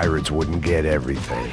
pirates wouldn't get everything.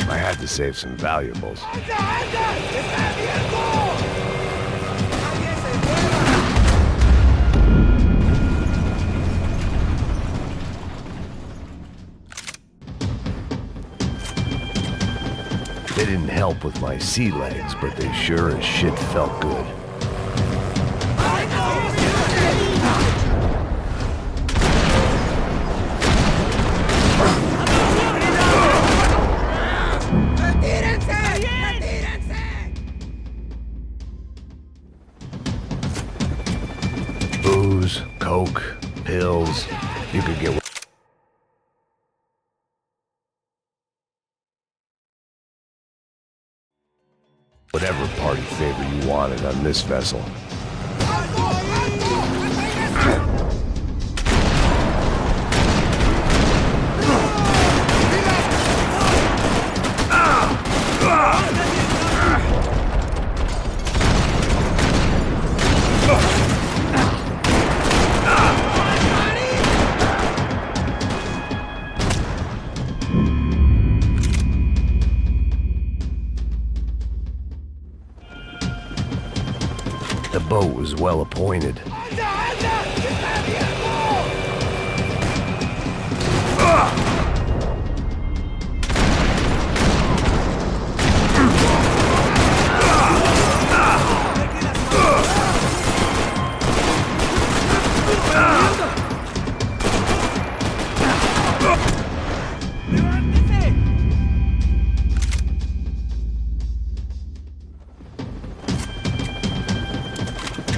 I had to save some valuables. They didn't help with my sea legs, but they sure as shit felt good. Booze, coke, pills, you could get whatever party favor you wanted on this vessel. The boat was well appointed.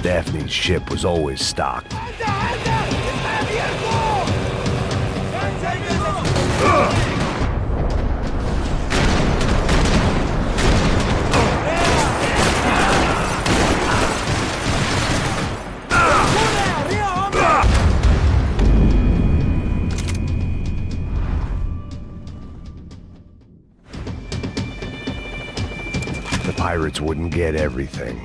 Daphne's ship was always stocked. The pirates wouldn't get everything.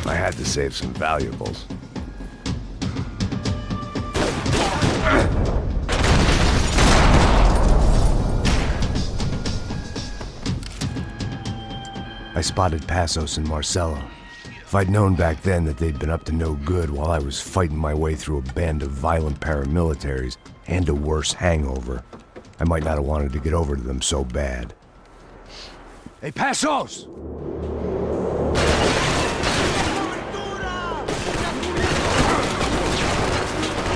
I had to save some valuables. I spotted Passos and Marcello. If I'd known back then that they'd been up to no good while I was fighting my way through a band of violent paramilitaries and a worse hangover, I might not have wanted to get over to them so bad. Hey, Passos!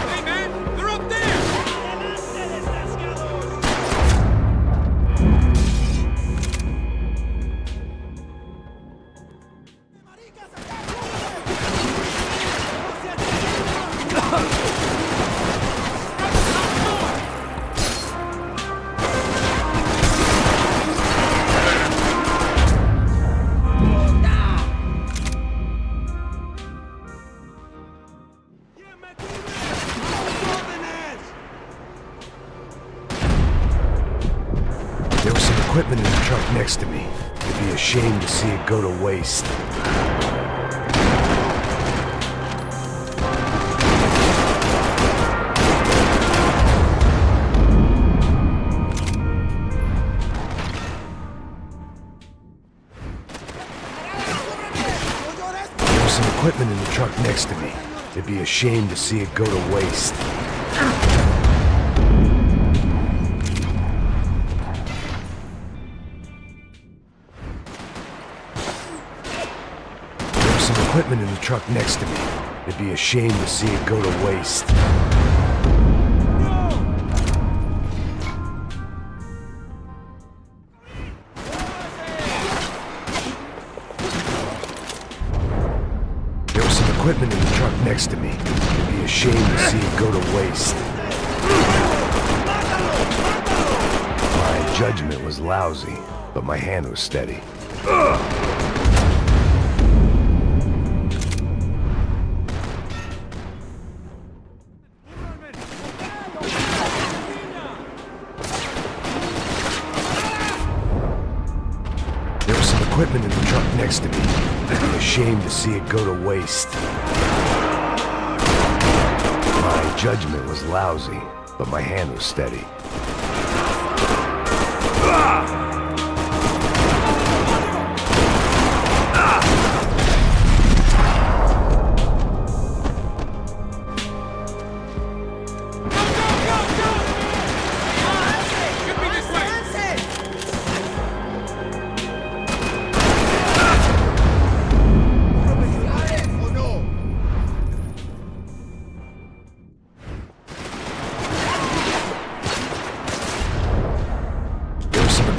Hey, man! They're up there! There was some equipment in the truck next to me. It'd be a shame to see it go to waste. There was some equipment in the truck next to me. It'd be a shame to see it go to waste. Equipment in the truck next to me. It'd be a shame to see it go to waste. There was some equipment in the truck next to me. It'd be a shame to see it go to waste. My judgment was lousy, but my hand was steady. Equipment in the truck next to me. It'd be a shame to see it go to waste. My judgment was lousy, but my hand was steady.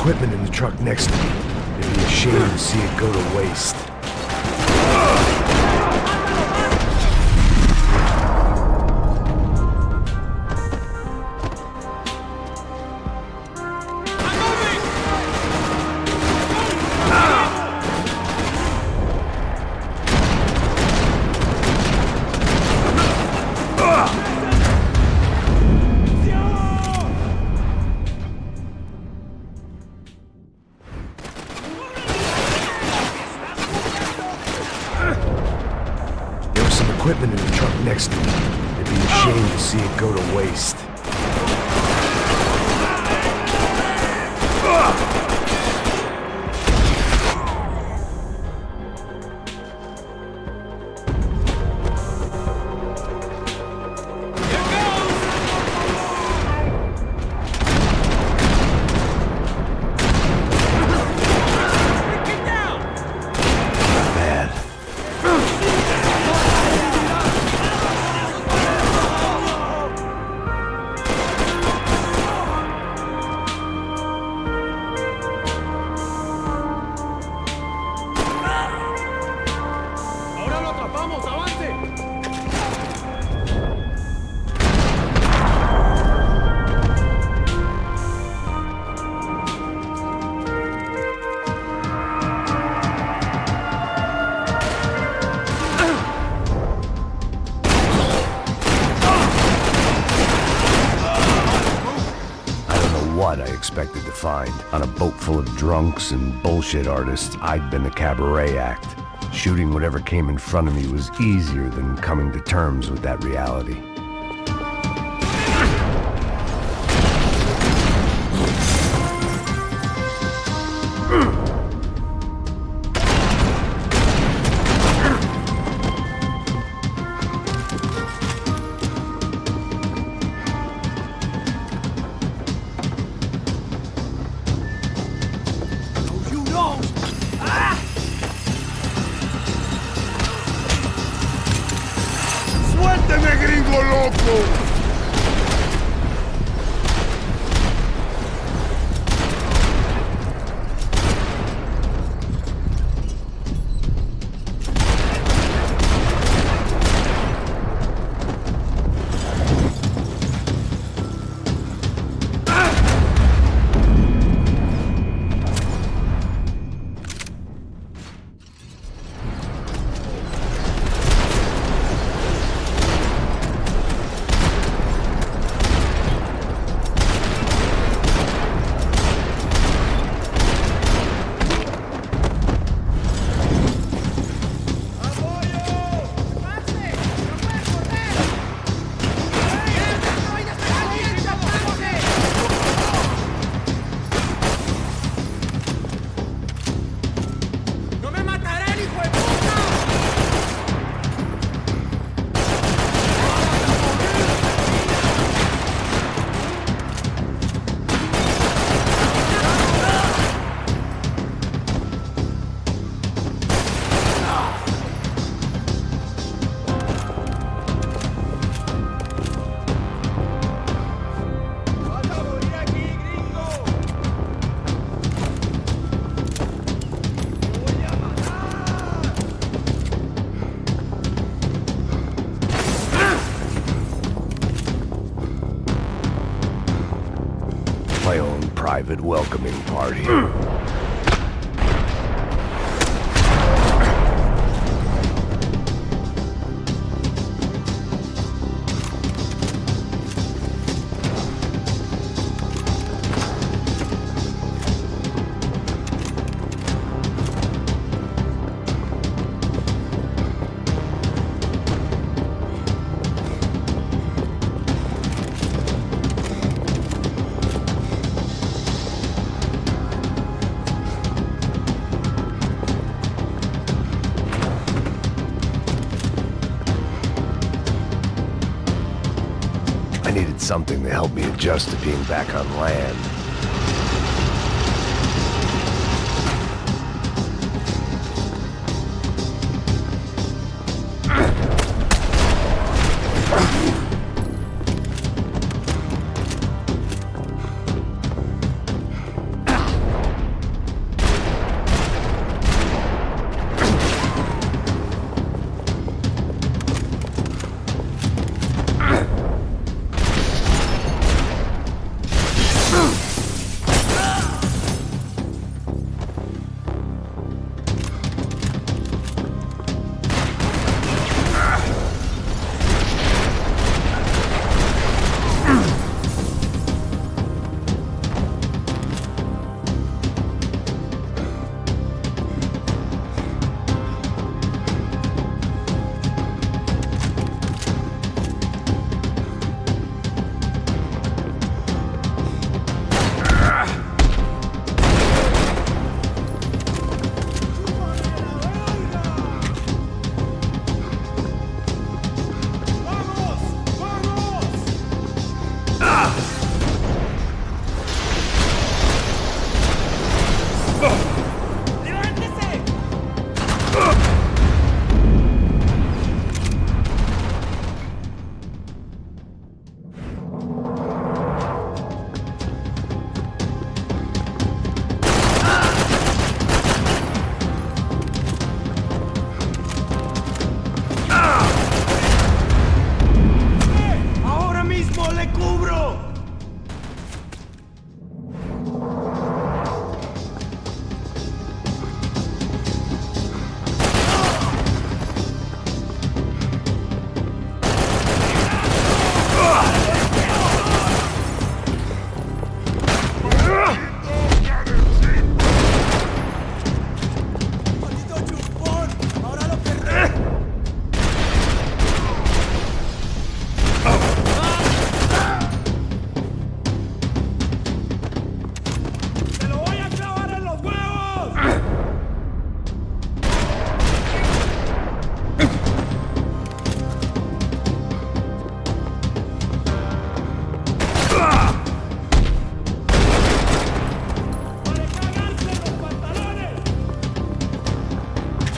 Equipment in the truck next to me. It'd be a shame to see it go to waste. Equipment in the truck next to me. It'd be a shame to see it go to waste. What I expected to find. On a boat full of drunks and bullshit artists, I'd been a cabaret act. Shooting whatever came in front of me was easier than coming to terms with that reality. loco! My own private welcoming party. I needed something to help me adjust to being back on land.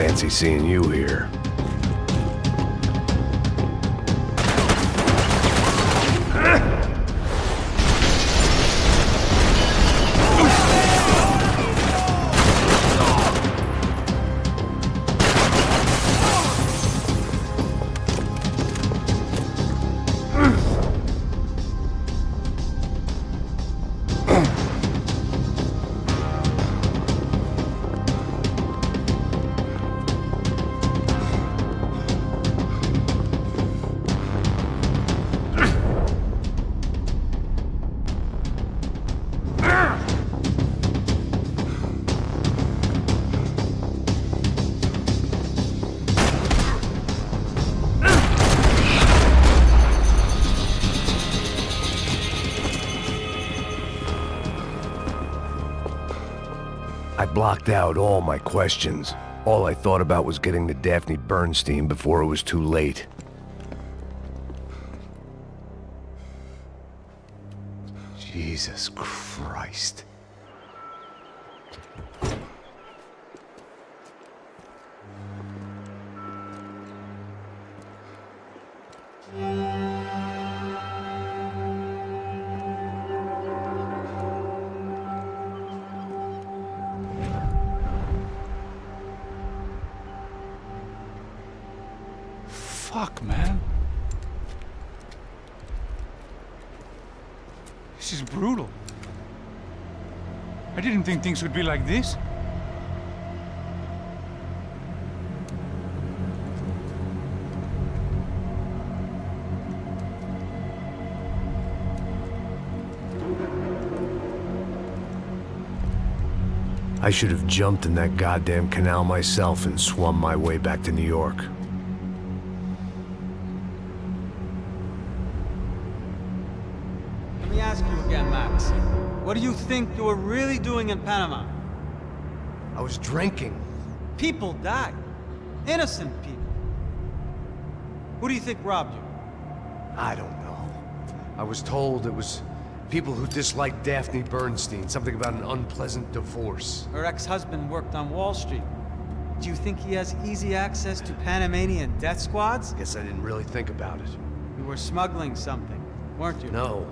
Fancy seeing you here. I blocked out all my questions. All I thought about was getting to Daphne Bernstein before it was too late. Jesus Christ. Fuck, man. This is brutal. I didn't think things would be like this. I should have jumped in that goddamn canal myself and swum my way back to New York. Let me ask you again, Max. What do you think you were really doing in Panama? I was drinking. People died. Innocent people. Who do you think robbed you? I don't know. I was told it was people who disliked Daphne Bernstein, something about an unpleasant divorce. Her ex-husband worked on Wall Street. Do you think he has easy access to Panamanian death squads? Guess I didn't really think about it. You were smuggling something, weren't you? No.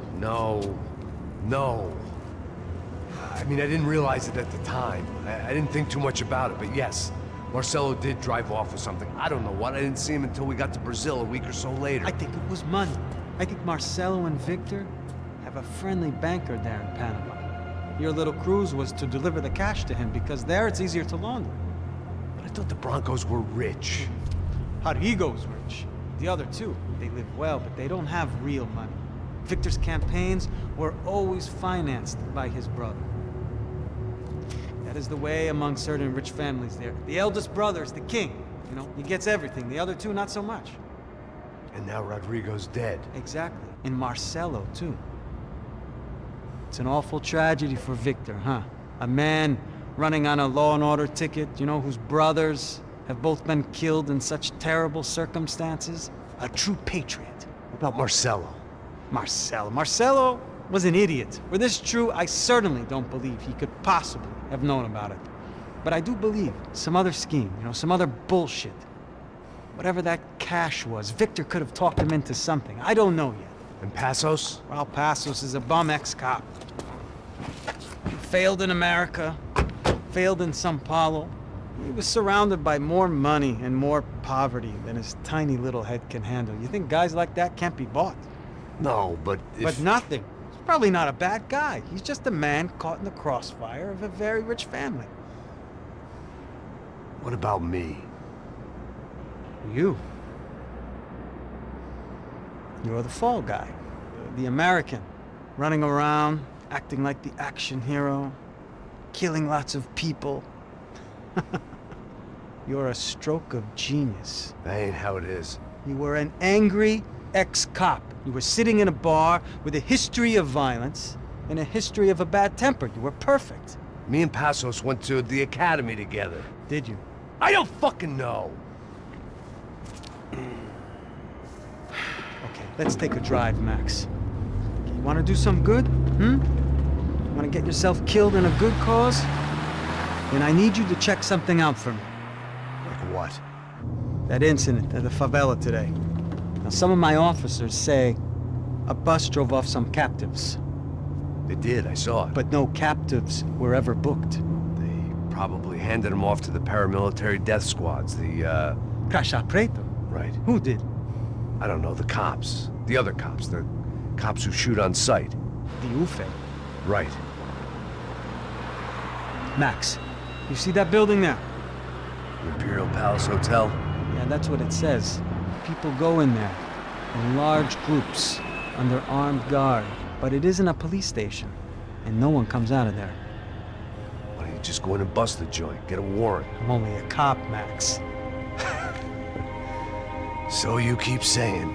I mean, I didn't realize it at the time. I didn't think too much about it, but yes, Marcelo did drive off with something. I don't know what. I didn't see him until we got to Brazil a week or so later. I think it was money. I think Marcelo and Victor have a friendly banker there in Panama. Your little cruise was to deliver the cash to him because there it's easier to launder. But I thought the Broncos were rich. Rodrigo's rich. The other two, they live well, but they don't have real money. Victor's campaigns were always financed by his brother. That is the way among certain rich families there. The eldest brother is the king. You know, he gets everything. The other two, not so much. And now Rodrigo's dead. Exactly. And Marcelo, too. It's an awful tragedy for Victor, huh? A man running on a law and order ticket, you know, whose brothers have both been killed in such terrible circumstances. A true patriot. What about Marcelo? Marcelo was an idiot. Were this true, I certainly don't believe he could possibly have known about it. But I do believe some other scheme, you know, some other bullshit. Whatever that cash was, Victor could have talked him into something. I don't know yet. And Passos? Well, Passos is a bum ex-cop. He failed in America, failed in Sao Paulo. He was surrounded by more money and more poverty than his tiny little head can handle. You think guys like that can't be bought? No, but if... But nothing. He's probably not a bad guy. He's just a man caught in the crossfire of a very rich family. What about me? You. You're the fall guy. The American. Running around, acting like the action hero. Killing lots of people. You're a stroke of genius. That ain't how it is. You were an angry ex-cop. You were sitting in a bar with a history of violence and a history of a bad temper. You were perfect. Me and Passos went to the academy together. Did you? I don't fucking know. Okay, let's take a drive, Max. You want to do some good? You want to get yourself killed in a good cause? Then I need you to check something out for me. Like what? That incident at the favela today. Now, some of my officers say a bus drove off some captives. They did, I saw it. But no captives were ever booked. They probably handed them off to the paramilitary death squads, the, Caixa Preto? Right. Who did? I don't know, the cops. The other cops, the cops who shoot on sight. The UFE. Right. Max, you see that building there? The Imperial Palace Hotel? Yeah, that's what it says. People go in there, in large groups, under armed guard. But it isn't a police station, and no one comes out of there. Why don't you just go in and bust the joint, get a warrant? I'm only a cop, Max. So you keep saying.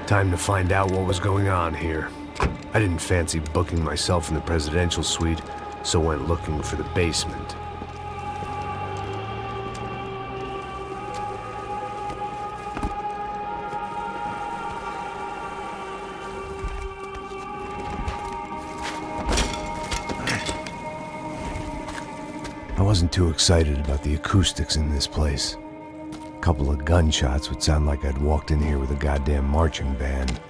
Time to find out what was going on here. I didn't fancy booking myself in the presidential suite, so went looking for the basement. I wasn't too excited about the acoustics in this place. A couple of gunshots would sound like I'd walked in here with a goddamn marching band.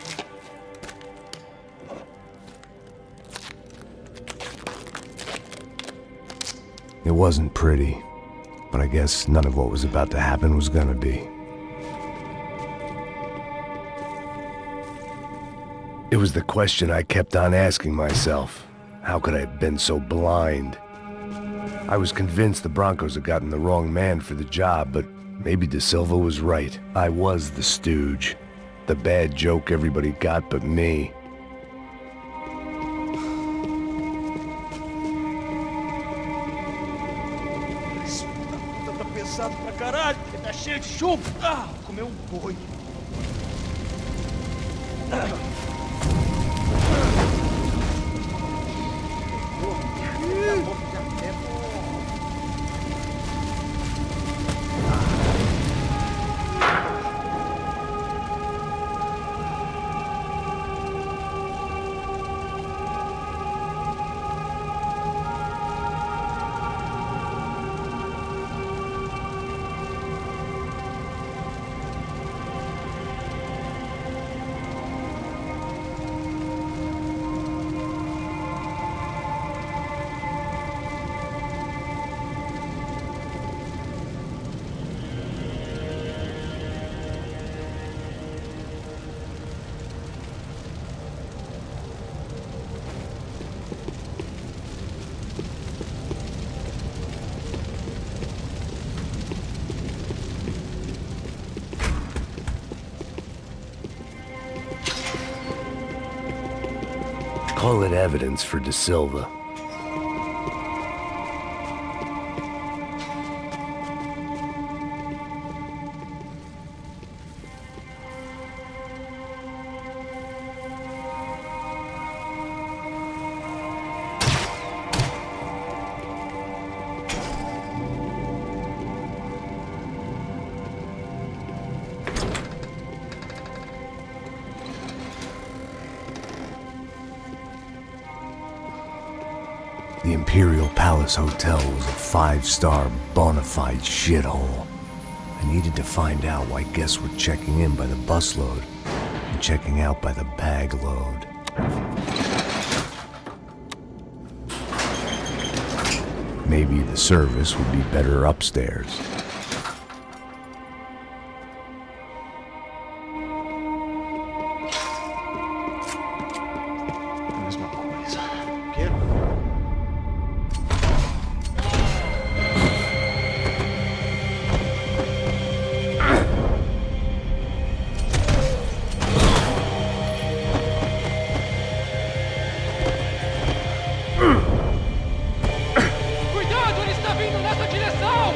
It wasn't pretty, but I guess none of what was about to happen was gonna be. It was the question I kept on asking myself. How could I have been so blind? I was convinced the Broncos had gotten the wrong man for the job, but maybe De Silva was right. I was the stooge. The bad joke everybody got but me. Tá pesado pra caralho, tá cheio de chumbo. Ah, comeu boi. Call it evidence for De Silva. The Imperial Palace Hotel was a five-star, bona fide shithole. I needed to find out why guests were checking in by the busload and checking out by the bag load. Maybe the service would be better upstairs. Mesma coisa. Quero. Cuidado, ele está vindo nessa direção!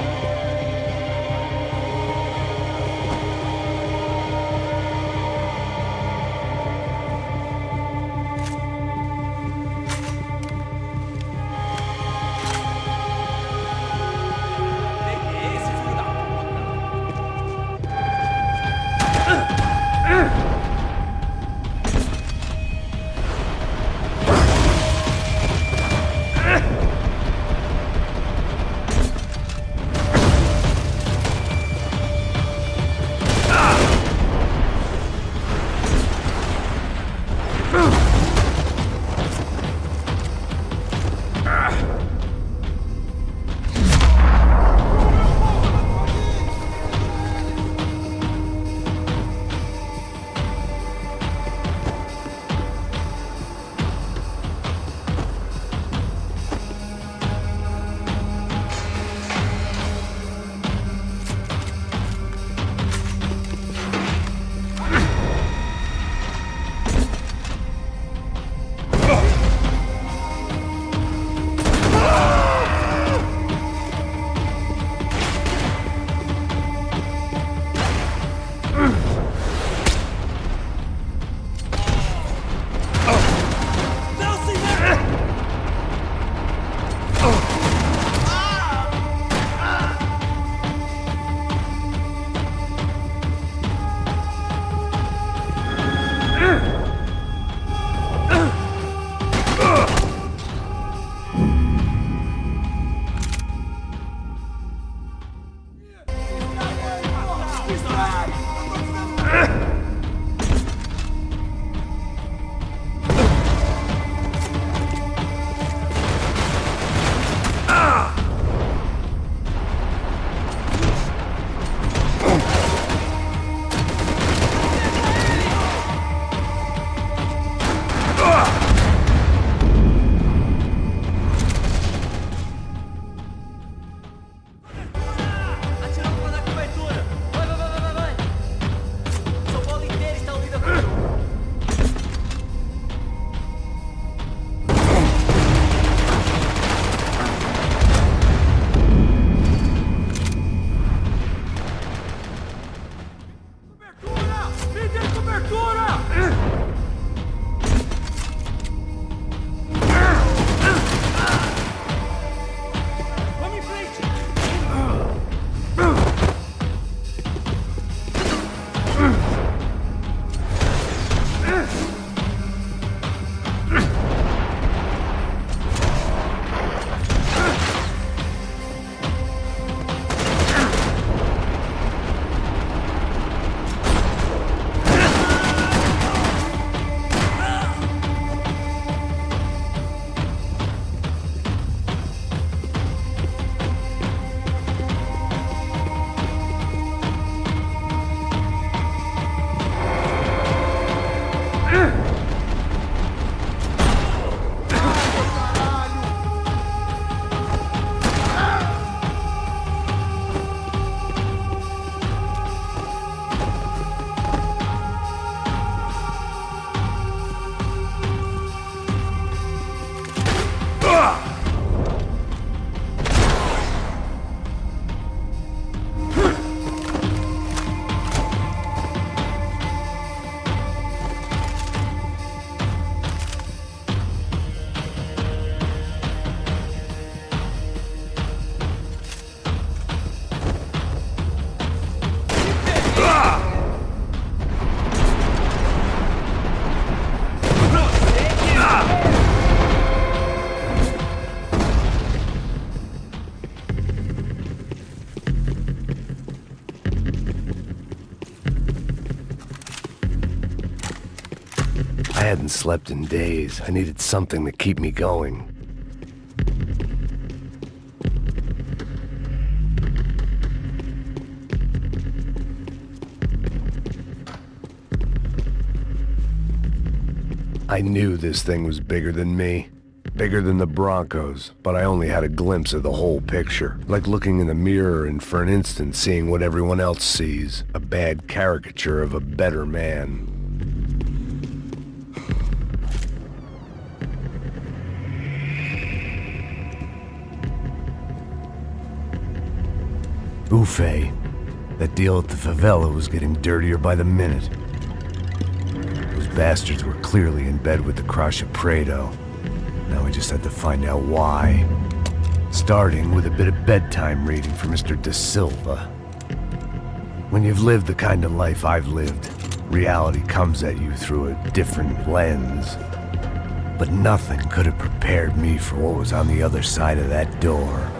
hadn't slept in days. I needed something to keep me going. I knew this thing was bigger than me. Bigger than the Broncos, but I only had a glimpse of the whole picture. Like looking in the mirror and for an instant seeing what everyone else sees. A bad caricature of a better man. Ufe. That deal at the favela was getting dirtier by the minute. Those bastards were clearly in bed with the Crusher Prado. Now we just had to find out why. Starting with a bit of bedtime reading for Mr. Da Silva. When you've lived the kind of life I've lived, reality comes at you through a different lens. But nothing could have prepared me for what was on the other side of that door.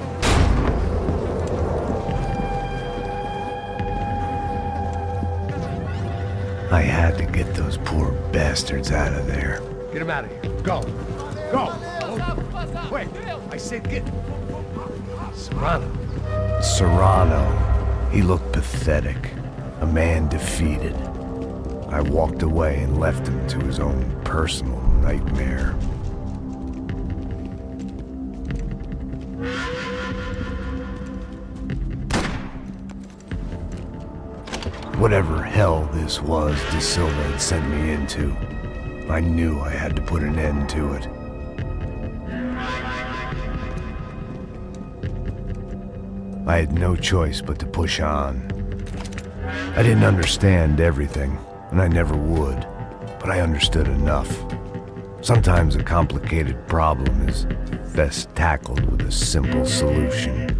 I had to get those poor bastards out of there. Get him out of here. Go. Go. Wait. I said get... Serrano. Serrano. He looked pathetic. A man defeated. I walked away and left him to his own personal nightmare. Whatever hell this was Da Silva had sent me into, I knew I had to put an end to it. I had no choice but to push on. I didn't understand everything, and I never would, but I understood enough. Sometimes a complicated problem is best tackled with a simple solution.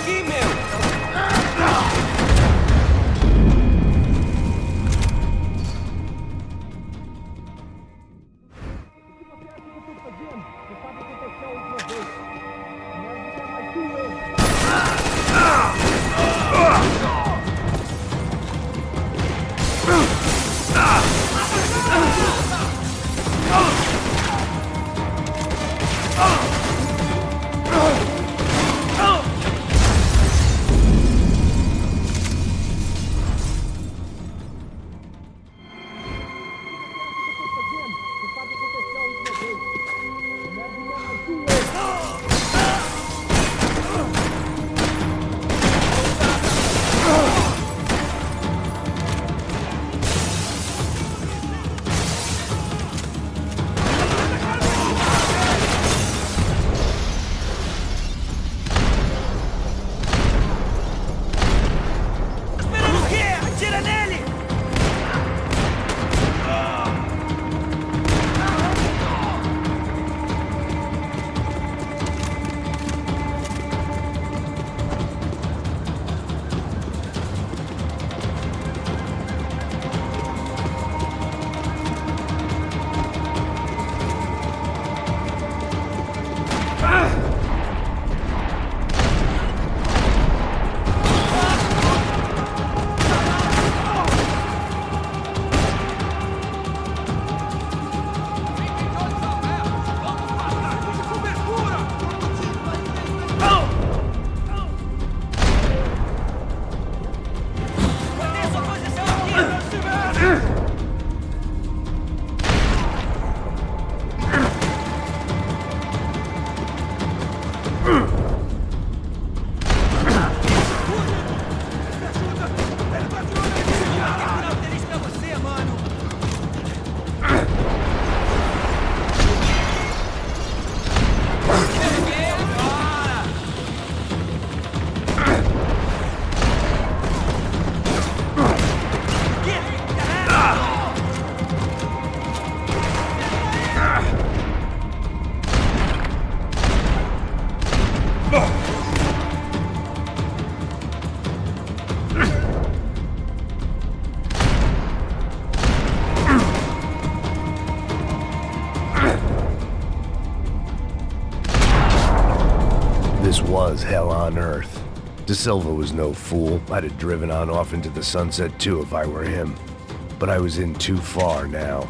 Aqui, meu! This was hell on earth. De Silva was no fool. I'd have driven on off into the sunset too if I were him. But I was in too far now.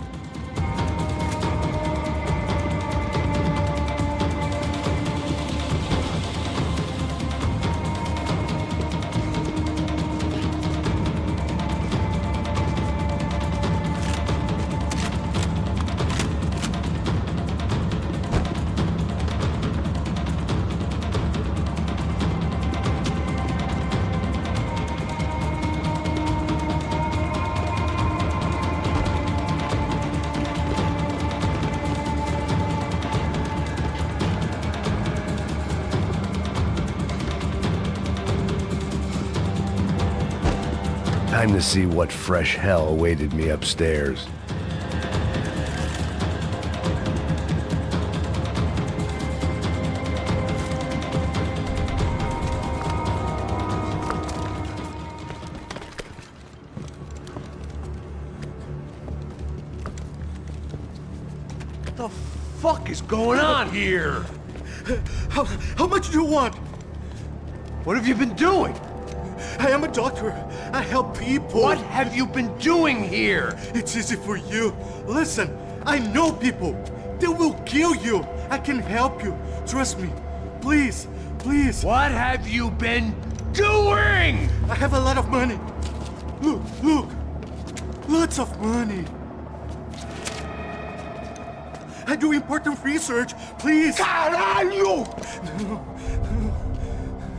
Time to see what fresh hell awaited me upstairs. What the fuck is going on here? How much do you want? What have you been doing? I am a doctor. I help people. What have you been doing here? It's easy for you. Listen, I know people. They will kill you. I can help you. Trust me. Please, please. What have you been doing? I have a lot of money. Look, look. Lots of money. I do important research. Please. Caralho!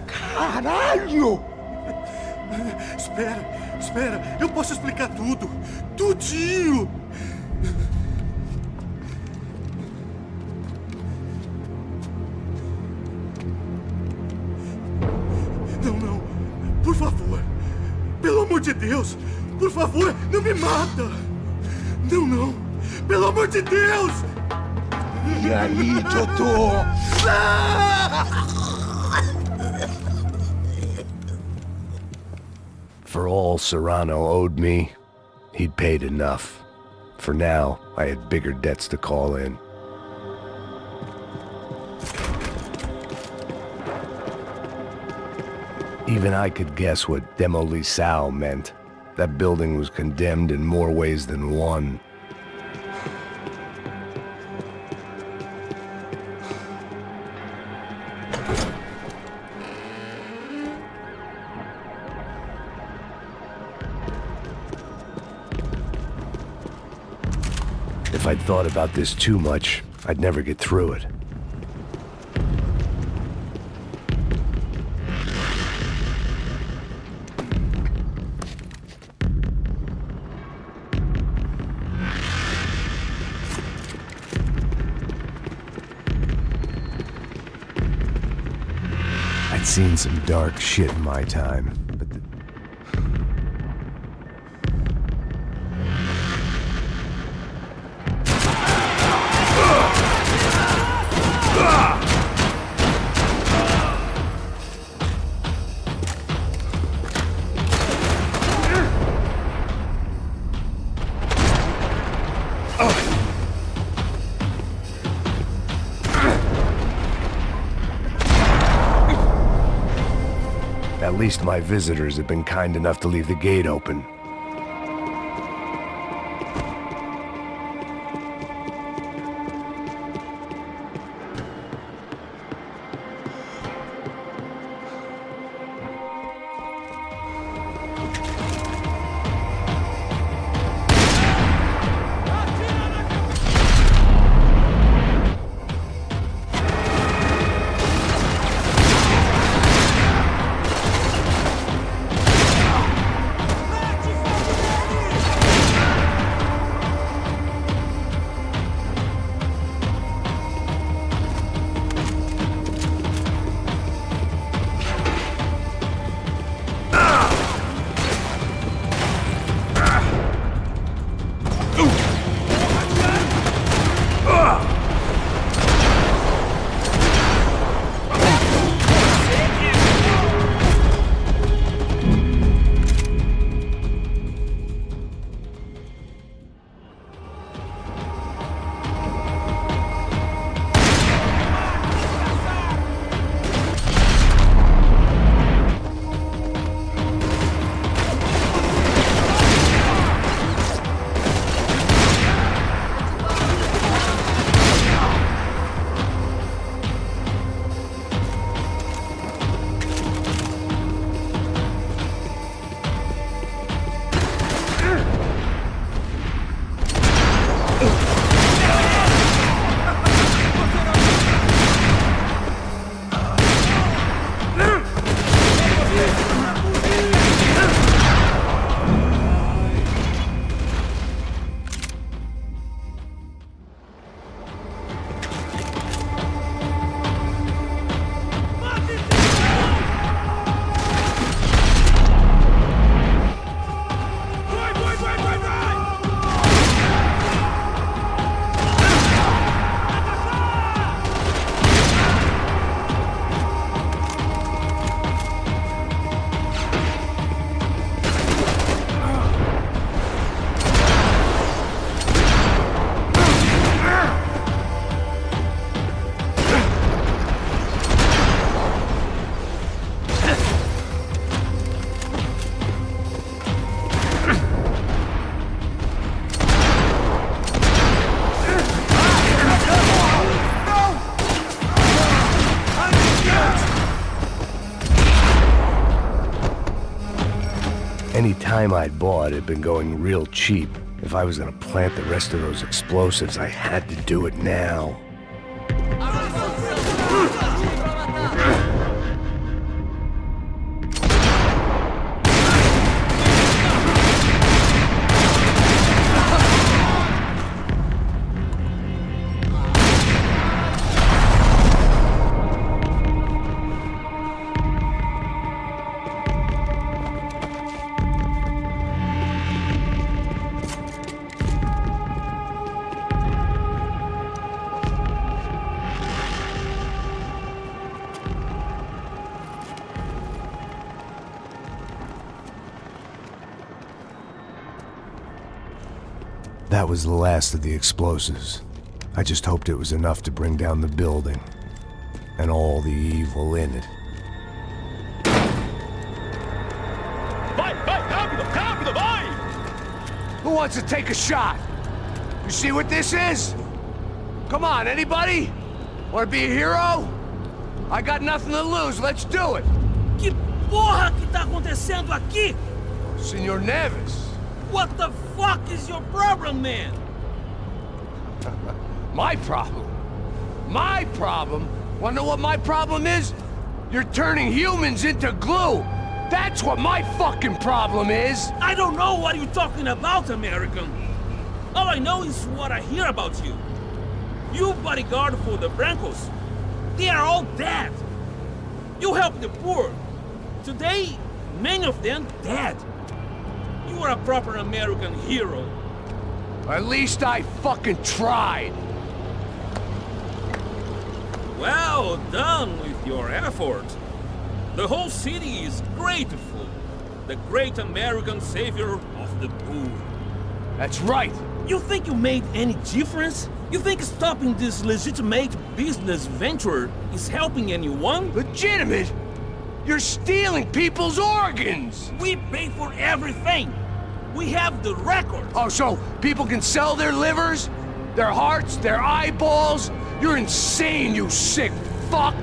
Caralho! Espera, espera. Eu posso explicar tudo. Tudinho. de Deus, por favor, não me mata! Não, não! Pelo amor de Deus! E aí, Totó? For all Serrano owed me, he'd paid enough. For now, I had bigger debts to call in. Even I could guess what demolissao meant. That building was condemned in more ways than one. If I'd thought about this too much, I'd never get through it. I'd seen some dark shit in my time, but at least my visitors have been kind enough to leave the gate open. Any time I'd bought had been going real cheap. If I was gonna plant the rest of those explosives, I had to do it now. That was the last of the explosives. I just hoped it was enough to bring down the building. And all the evil in it. Vai, vai, rápido, rápido, vai! Who wants to take a shot? You see what this is? Come on, anybody? Want to be a hero? I got nothing to lose, let's do it! Que porra que tá acontecendo aqui? Senor Neves. What the fuck is your problem, man? My problem? My problem? Wanna know what my problem is? You're turning humans into glue! That's what my fucking problem is! I don't know what you're talking about, American. All I know is what I hear about you. You bodyguard for the Brancos. They are all dead. You help the poor. Today, many of them dead. You are a proper American hero. At least I fucking tried! Well done with your effort. The whole city is grateful. The great American savior of the poor. That's right! You think you made any difference? You think stopping this legitimate business venture is helping anyone? Legitimate? You're stealing people's organs! We pay for everything. We have the record. Oh, so people can sell their livers? Their hearts? Their eyeballs? You're insane, you sick fuck!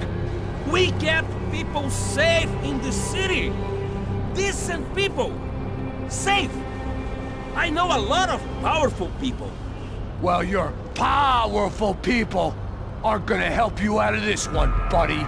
We kept people safe in the city. Decent people. Safe. I know a lot of powerful people. Well, your powerful people aren't gonna help you out of this one, buddy.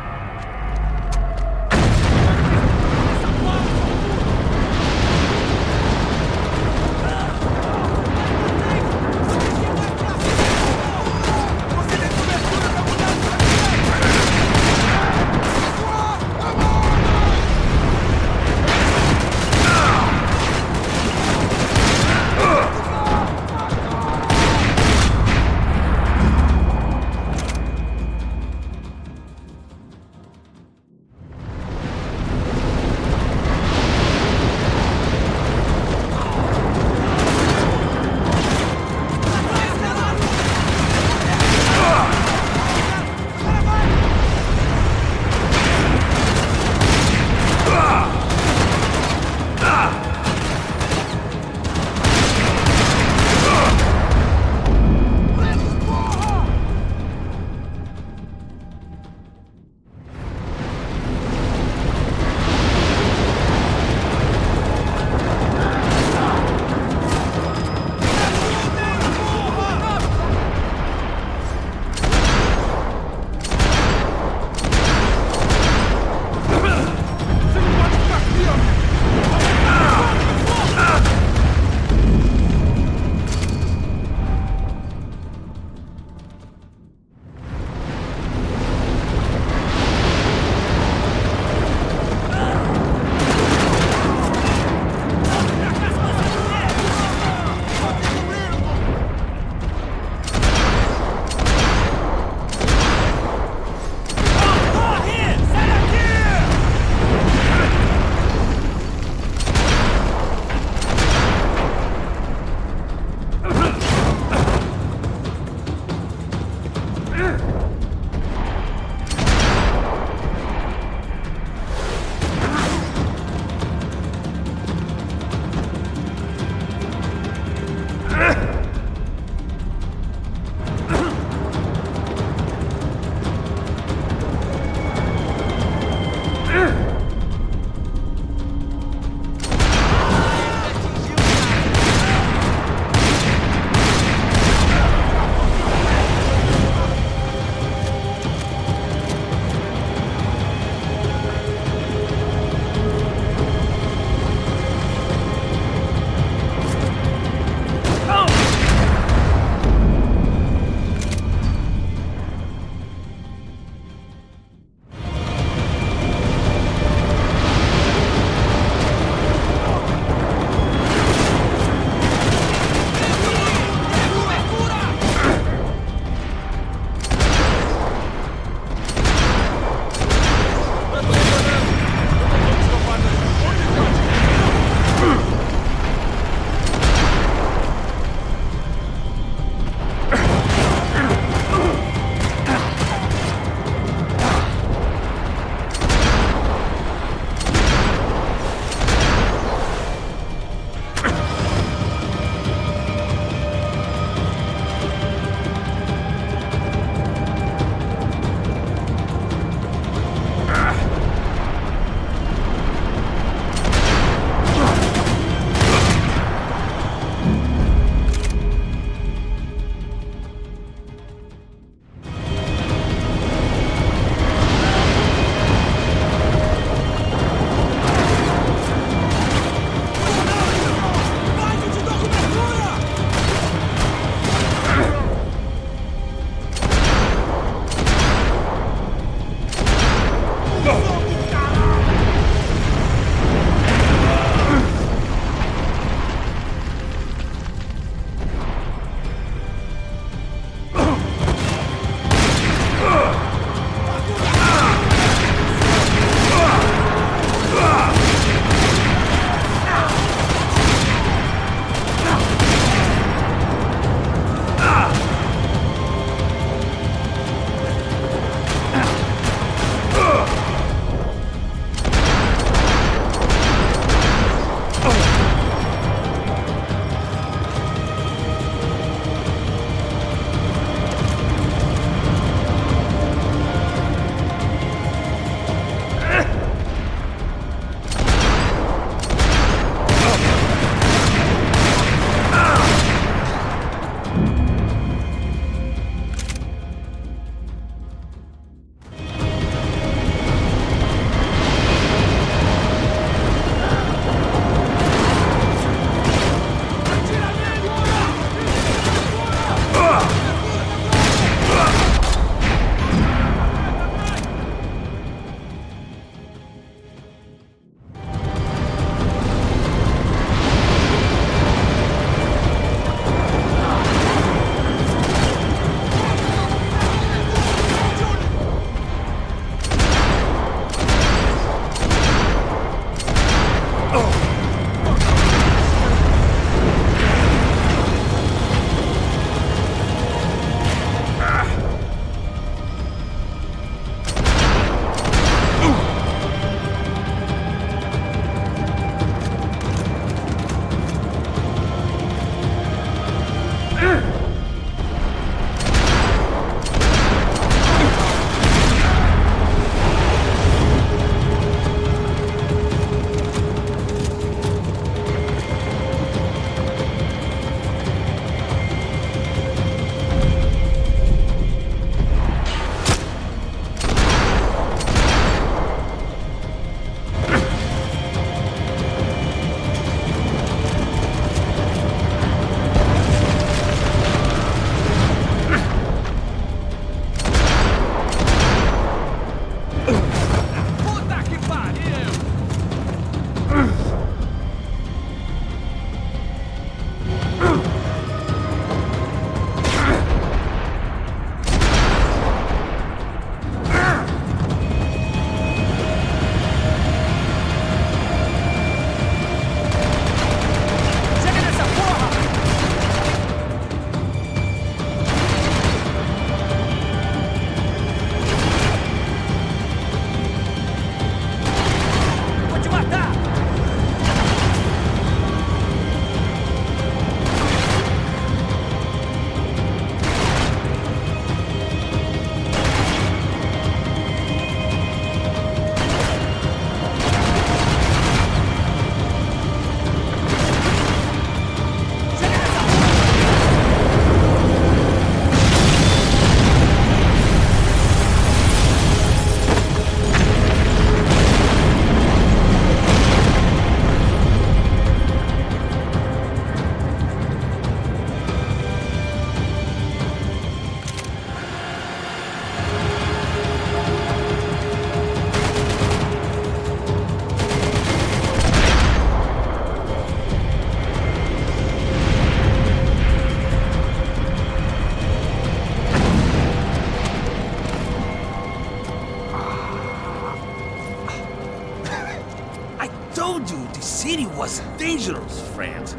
was dangerous, friend.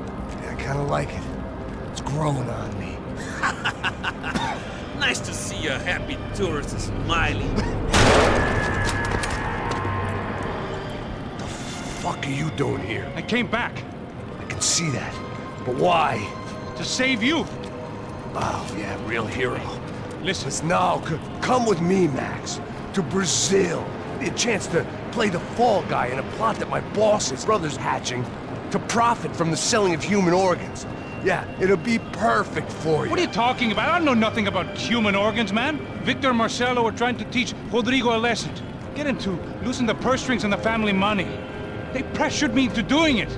I kind of like it. It's growing on me. Nice to see a happy tourist smiling. The fuck are you doing here? I came back I can see that. But why? to save you. Oh, yeah, real hero. Listen, Listen, no, come with me, Max. To Brazil. Be a chance to play the fall guy in a plot that my boss's brother's hatching to profit from the selling of human organs. Yeah, it'll be perfect for you. what are you talking about? I don't know nothing about human organs, man. Victor and Marcelo were trying to teach Rodrigo a lesson. Get him to loosen the purse strings on the family money. They pressured me into doing it.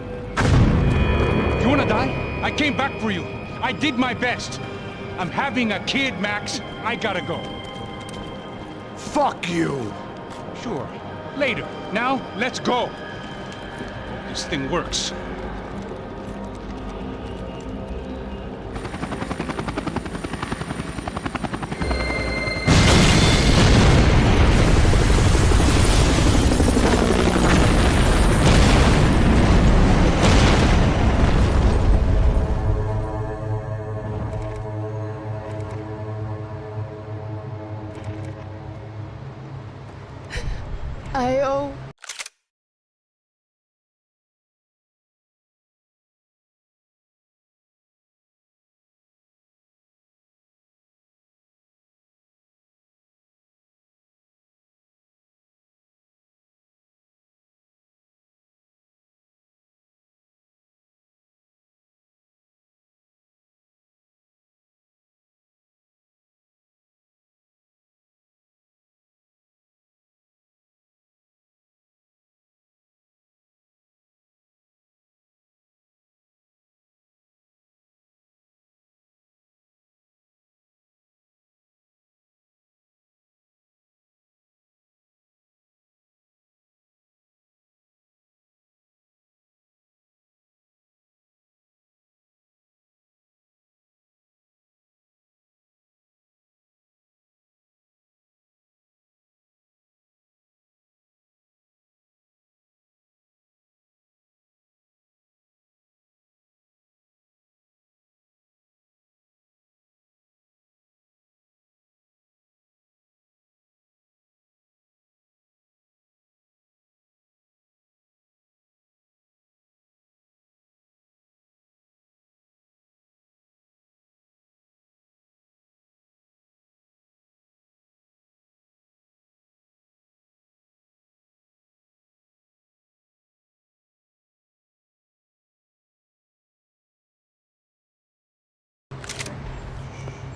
You wanna die? I came back for you. I did my best. I'm having a kid, Max. I gotta go. Fuck you! Sure. Later. Now, let's go. Hope this thing works.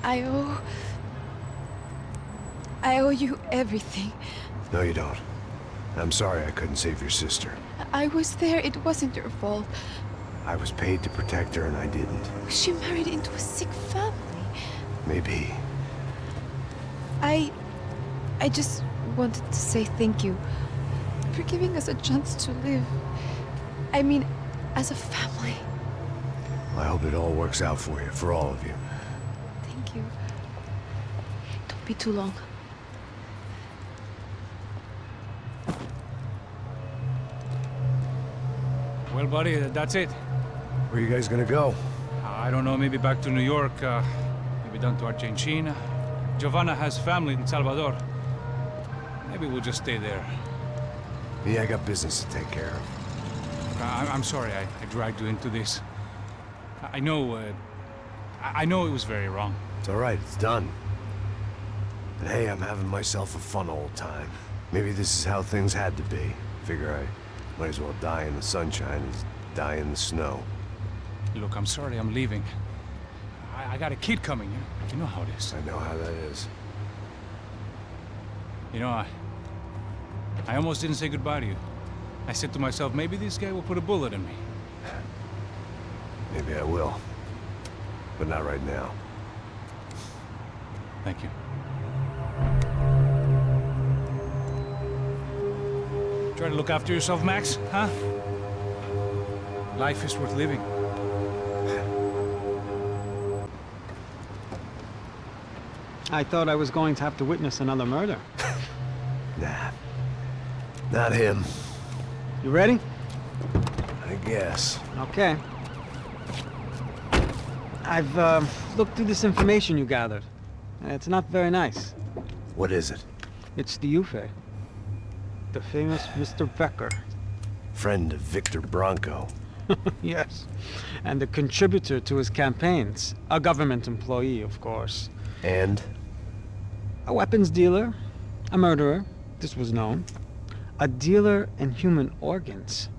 I owe. I owe you everything. No, you don't. I'm sorry I couldn't save your sister. I was there. It wasn't your fault. I was paid to protect her and I didn't. She married into a sick family. Maybe. I just wanted to say thank you for giving us a chance to live. I mean, as a family. I hope it all works out for you, for all of you. Thank you. Don't be too long. Well, buddy, that's it. Where are you guys gonna go? I don't know, maybe back to New York, maybe down to Argentina. Giovanna has family in Salvador. Maybe we'll just stay there. Yeah, I got business to take care of. I'm sorry I dragged you into this. I know it was very wrong. It's all right, it's done. But hey, I'm having myself a fun old time. Maybe this is how things had to be. Figure I might as well die in the sunshine as die in the snow. Look, I'm sorry I'm leaving. I got a kid coming, you know how it is. I know how that is. You know, I almost didn't say goodbye to you. I said to myself, maybe this guy will put a bullet in me. Maybe I will. But not right now. Thank you. Try to look after yourself, Max, huh? Life is worth living. I thought I was going to have to witness another murder. Nah. Not him. You ready? I guess. Okay. I've looked through this information you gathered. It's not very nice. What is it? It's the Ufe. The famous Mr. Becker. Friend of Victor Bronco. Yes. And a contributor to his campaigns. A government employee, of course. And? A weapons dealer. A murderer. This was known. A dealer in human organs.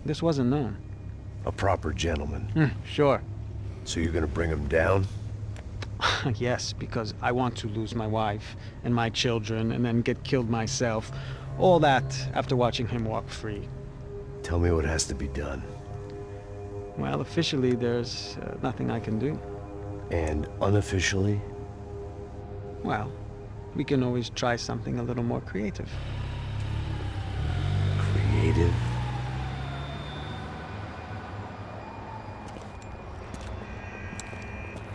This wasn't known. A proper gentleman. Sure. So you're gonna bring him down? Yes, because I want to lose my wife and my children and then get killed myself. All that after watching him walk free. Tell me what has to be done. Well, officially, there's nothing I can do. And unofficially? Well, we can always try something a little more creative. Creative?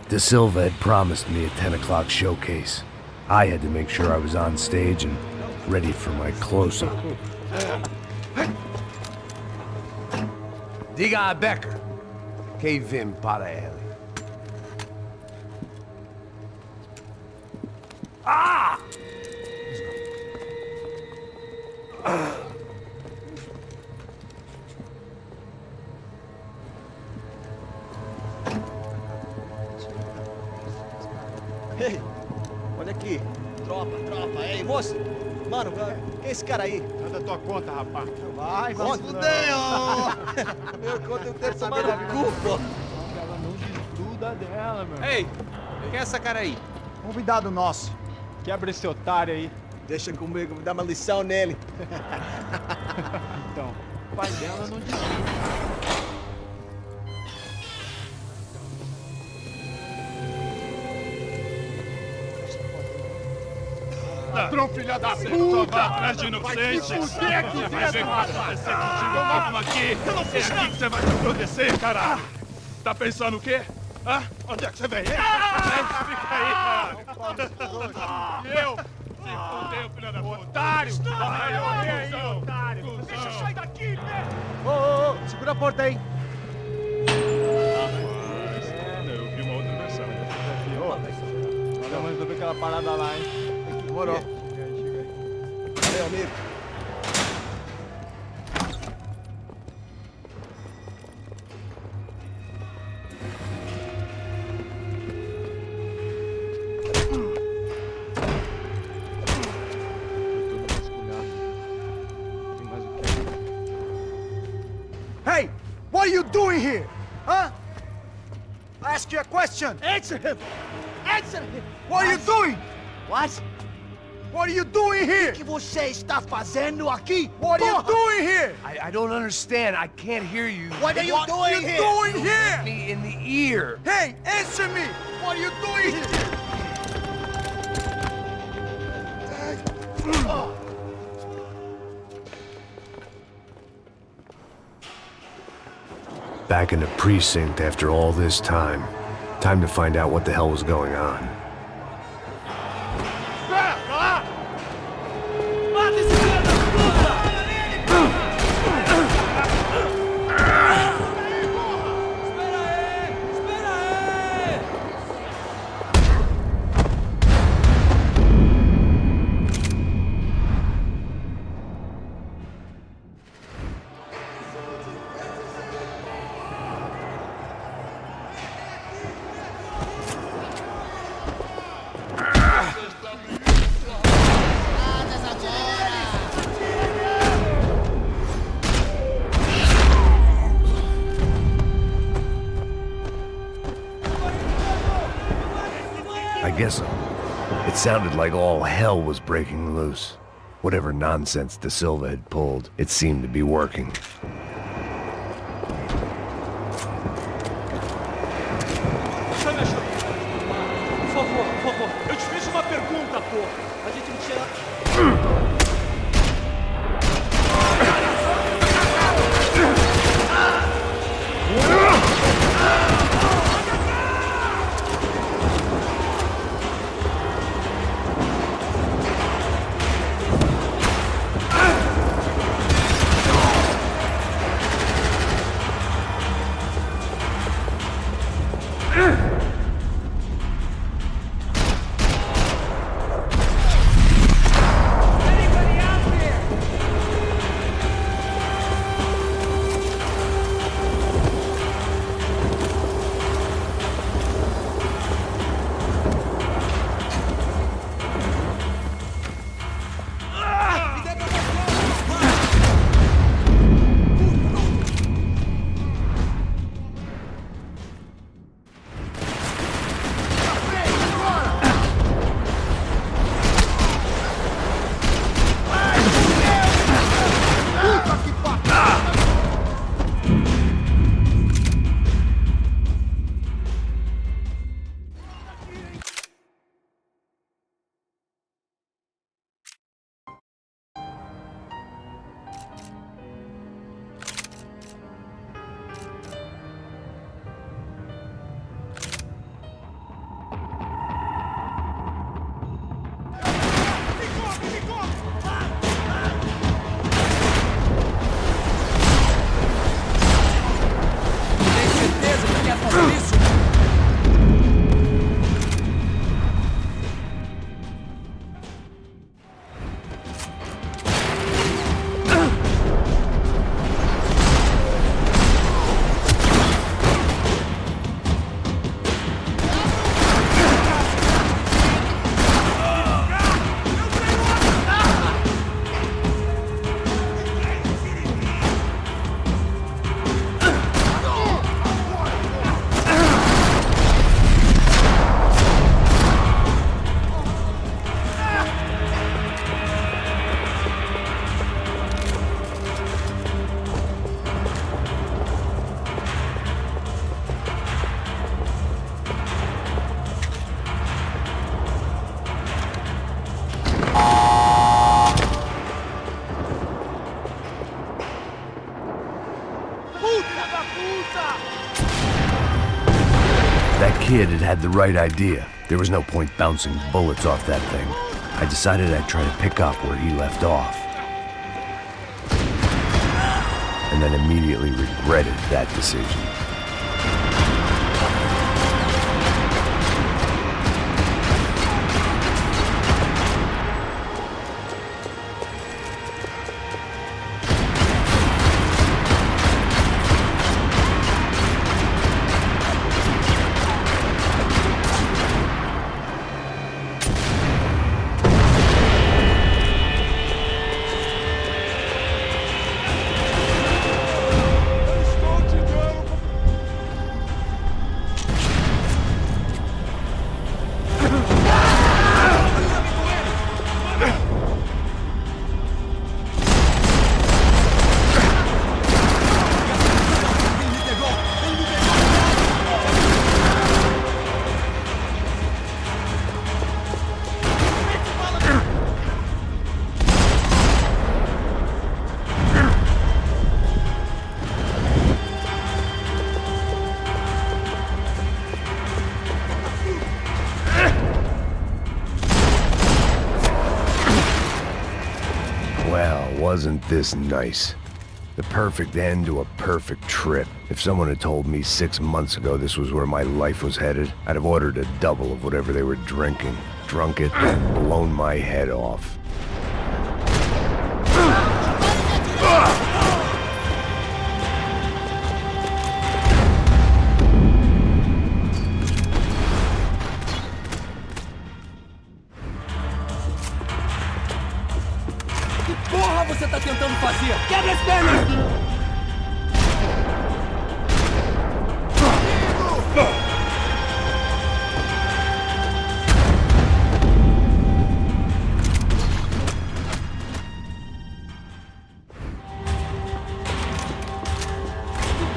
De Silva had promised me a 10 o'clock showcase. I had to make sure I was on stage and ready for my close-up. Diga a Becker. Que vim para ele. Ah! Ei, olha aqui. Tropa. Ei, moço. Mano, quem é esse cara aí? Nada tua conta, rapaz. Vai fudeu! Meu conta eu tenho tomar no cu, pô. Ela não desgruda dela, meu. Ei, quem é essa cara aí? Convidado nosso. Quebra esse otário aí. Deixa comigo, me dá uma lição nele. Então, o pai dela não desgruda. Ladrão, filha da puta! Vai atrás de inocentes! Vai ver o que vai acontecer contigo mesmo aqui! Eu não fiz nada! Que você vai te acontecer, caralho! Tá pensando o quê? Hã? Onde é que você vem? Fica aí, caralho! E eu? Se fudeu, filha da puta! Otário! Vai aí, otário! Deixa eu sair daqui, né? Ô, segura a porta aí. Eu vi uma outra versão. Vamos resolver aquela parada lá, hein? Demorou. Valeu, amigo. Hey! What are you doing here? Huh? I ask you a question. Answer him! Answer him! What are you doing? What? What are you doing here? O que você está fazendo aqui? What are you doing here? I don't understand. I can't hear you. What are you doing here? Doing here? Me in the ear. Hey, answer me! What are you doing here? Back in the precinct after all this time. Time to find out what the hell was going on. I guess it sounded like all hell was breaking loose. Whatever nonsense De Silva had pulled, it seemed to be working. Por favor, eu te fiz uma pergunta, pô. A gente não tinha... kid had had the right idea. There was no point bouncing bullets off that thing. I decided I'd try to pick up where he left off. And then immediately regretted that decision. Wasn't this nice? The perfect end to a perfect trip. If someone had told me 6 months ago this was where my life was headed, I'd have ordered a double of whatever they were drinking, drunk it, and blown my head off. Porra, você tá tentando fazer? Quebra as pernas!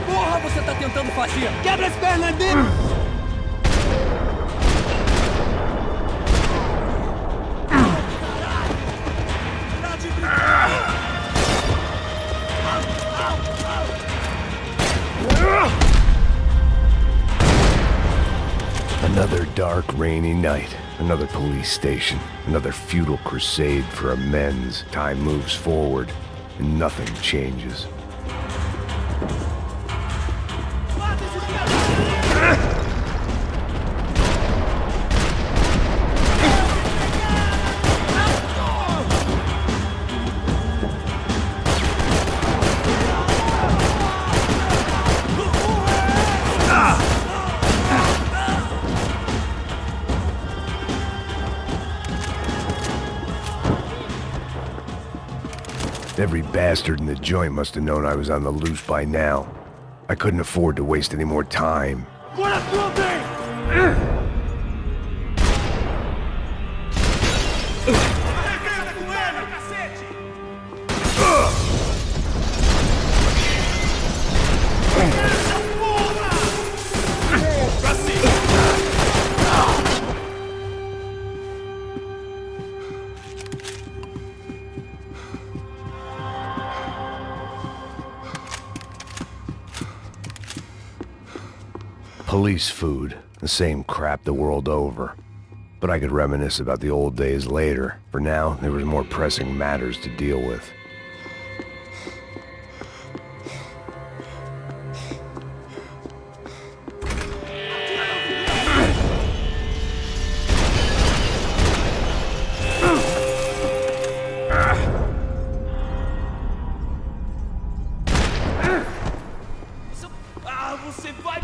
Porra, você tá tentando fazer? Quebra as pernas dele! Another dark, rainy night. Another police station. Another futile crusade for amends. Time moves forward, and nothing changes. Every bastard in the joint must have known I was on the loose by now. I couldn't afford to waste any more time. Police food, the same crap the world over. But I could reminisce about the old days later. For now, there was more pressing matters to deal with. Você vai...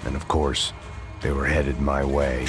And of course, they were headed my way.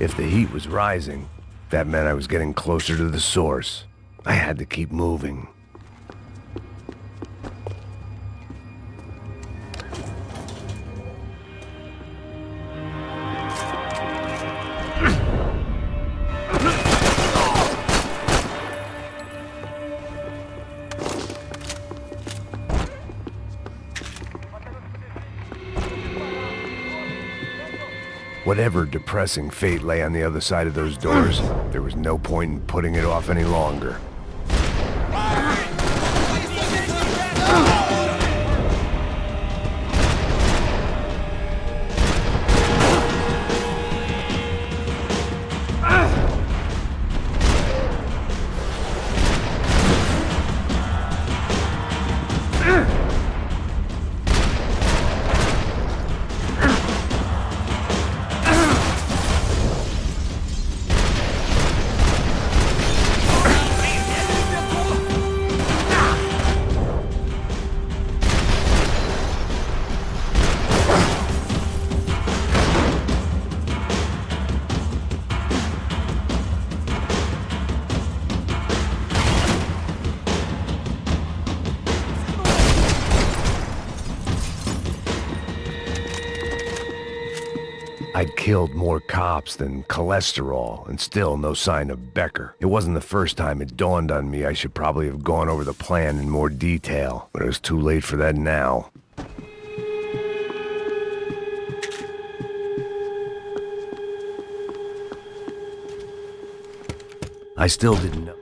If the heat was rising, that meant I was getting closer to the source. I had to keep moving. Whatever depressing fate lay on the other side of those doors, there was no point in putting it off any longer. I'd killed more cops than cholesterol, and still no sign of Becker. It wasn't the first time it dawned on me I should probably have gone over the plan in more detail, but it was too late for that now. I still didn't know.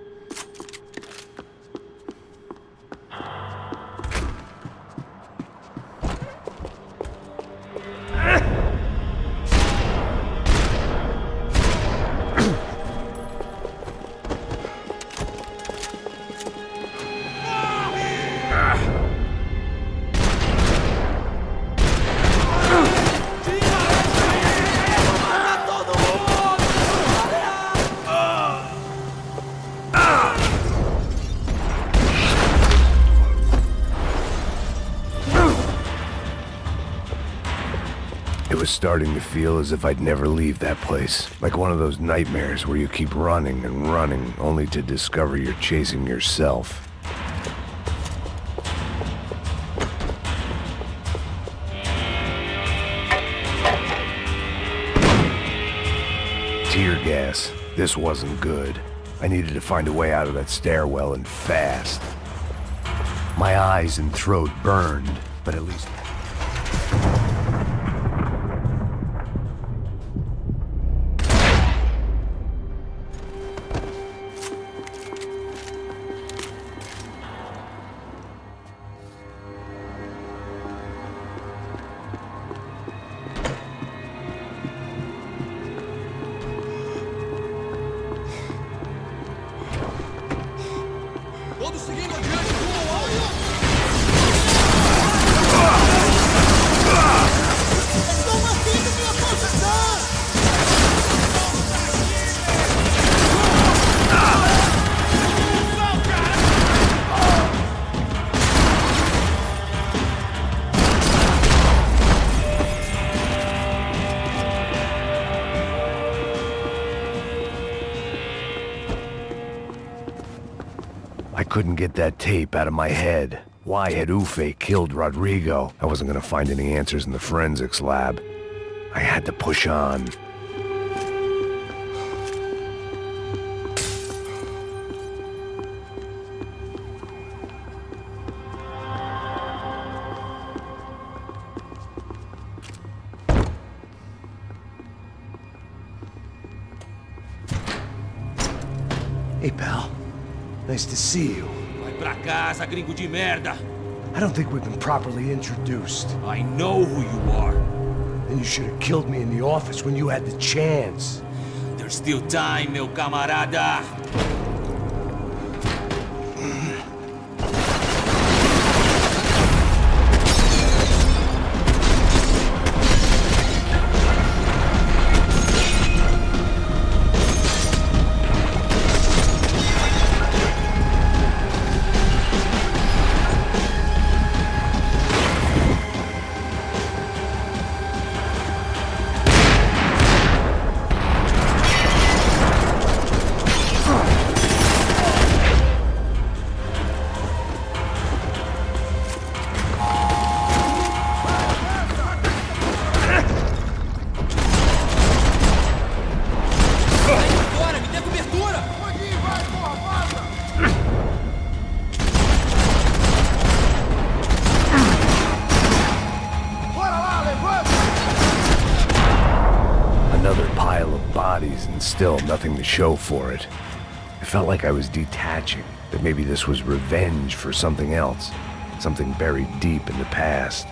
It was starting to feel as if I'd never leave that place. Like one of those nightmares where you keep running and running, only to discover you're chasing yourself. Tear gas. This wasn't good. I needed to find a way out of that stairwell, and fast. My eyes and throat burned, but at least... Todos seguindo adiante rumo ao alto! Estão mantendo minha posição! I couldn't get that tape out of my head. Why had Ufe killed Rodrigo? I wasn't gonna find any answers in the forensics lab. I had to push on. Hey, pal. Nice to see you. Vai pra casa, gringo de merda! I don't think we've been properly introduced. I know who you are. And you should have killed me in the office when you had the chance. There's still time, meu camarada! another pile of bodies and still nothing to show for it. It felt like I was detaching, that maybe this was revenge for something else, something buried deep in the past.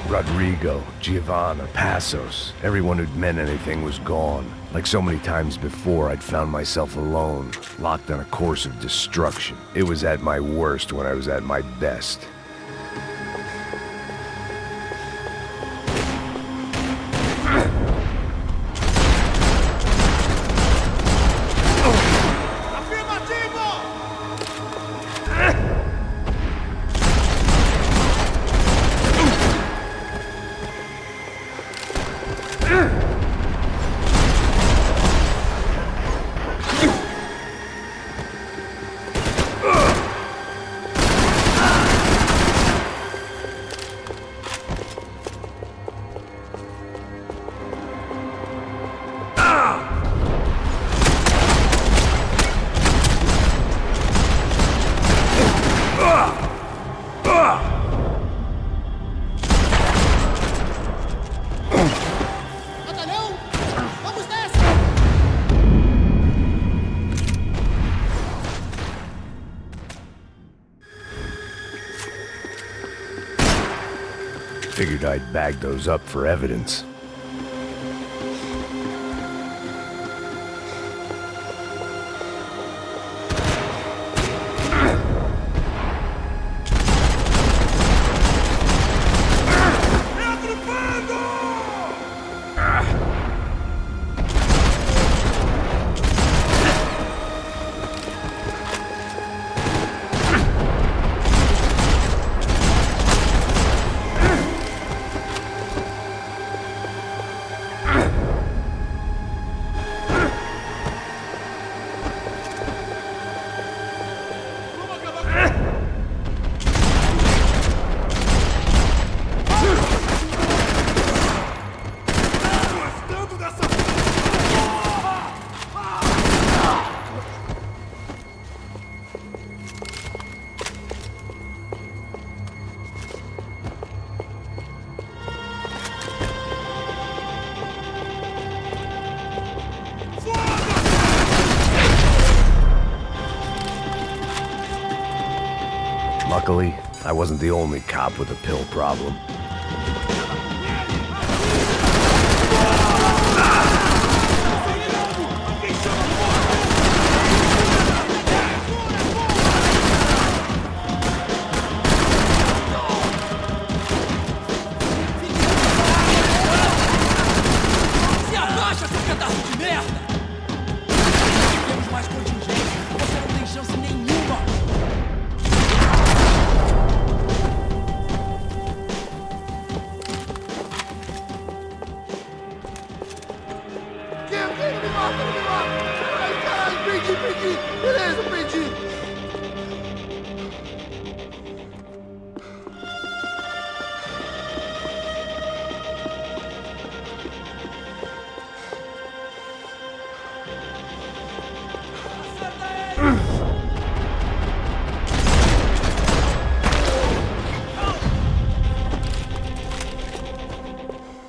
Rodrigo, Giovanna, Passos, everyone who'd meant anything was gone. Like so many times before, I'd found myself alone, locked on a course of destruction. It was at my worst when I was at my best. Figured I'd bag those up for evidence. Luckily, I wasn't the only cop with a pill problem. Se abaixa, seu pedaço de merda! Temos mais contingência. Você não tem chance nenhuma. Beleza, perdi!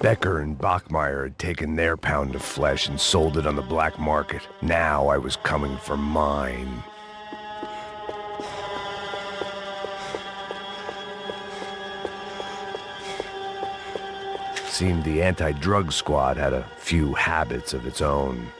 Becker and Bachmeyer had taken their pound of flesh and sold it on the black market. Now I was coming for mine. Seemed the anti-drug squad had a few habits of its own.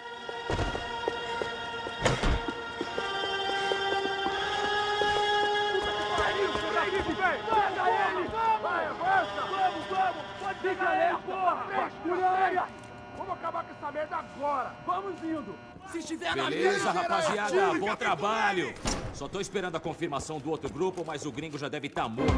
Beleza, rapaziada, bom trabalho. Só tô esperando a confirmação do outro grupo, mas o gringo já deve estar morto.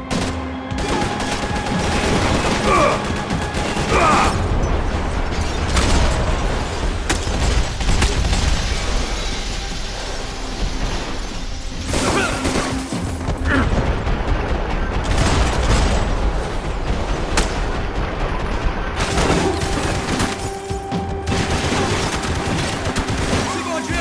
Siga onde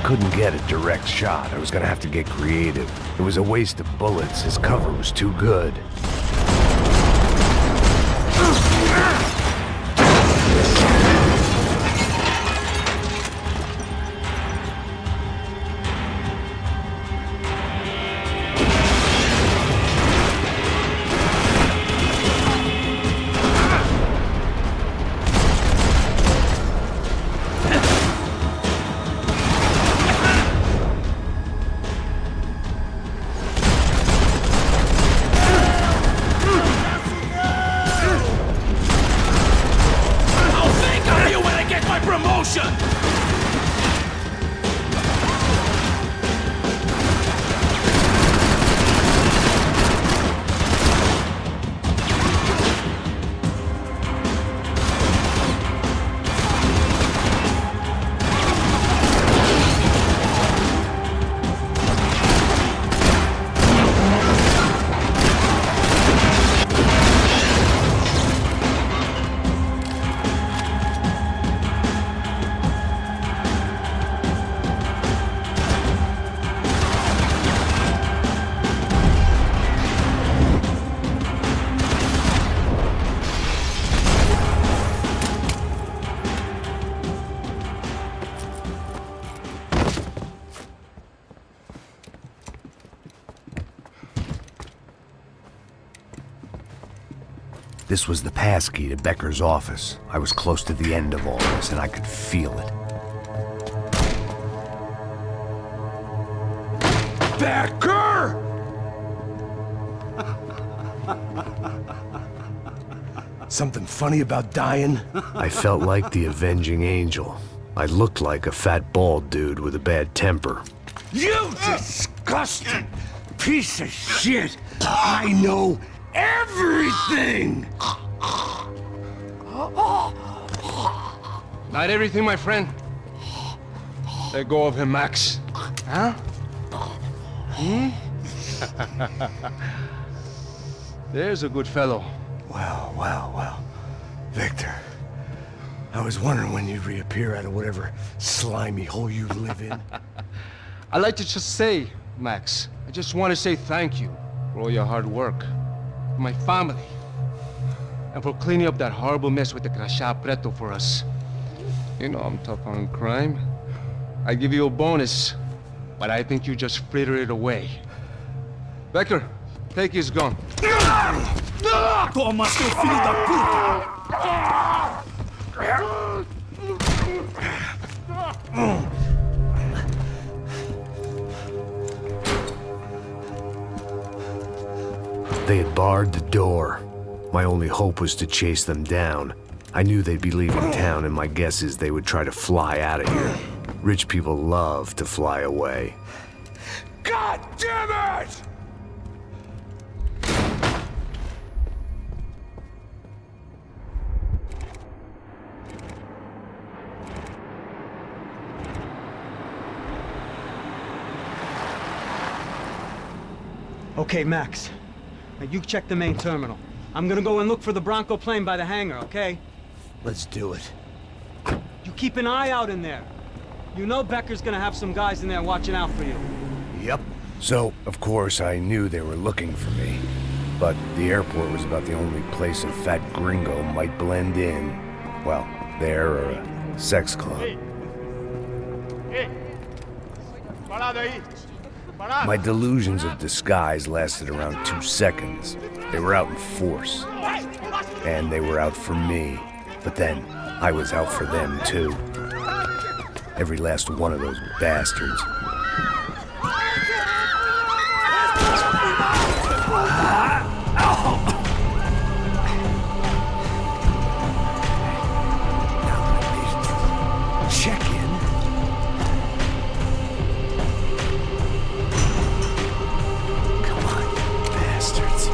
Couldn't get a direct shot. I was gonna have to get creative. It was a waste of bullets. His cover was too good. This was the passkey to Becker's office. I was close to the end of all this, and I could feel it. Becker! Something funny about dying? I felt like the avenging angel. I looked like a fat bald dude with a bad temper. You disgusting piece of shit! I know everything! Not everything, my friend. Let go of him, Max. Huh? There's a good fellow. Well. Victor, I was wondering when you'd reappear out of whatever slimy hole you live in. I'd like to just say, Max, I just want to say thank you for all your hard work, for my family, and for cleaning up that horrible mess with the crachá preto for us. You know I'm tough on crime. I give you a bonus, but I think you just fritter it away. Becker, take his gun. Toma, seu filho da puta! They had barred the door. My only hope was to chase them down. I knew they'd be leaving town, and my guess is they would try to fly out of here. Rich people love to fly away. God damn it! Okay, Max. Now you check the main terminal. I'm gonna go and look for the Bronco plane by the hangar, okay? Let's do it. You keep an eye out in there. You know Becker's gonna have some guys in there watching out for you. Yep. So, of course, I knew they were looking for me. But the airport was about the only place a fat gringo might blend in. Well, there or a sex club. My delusions of disguise lasted around 2 seconds. They were out in force. And they were out for me. But then, I was out for them too. Every last one of those bastards. Check in. Come on, bastards.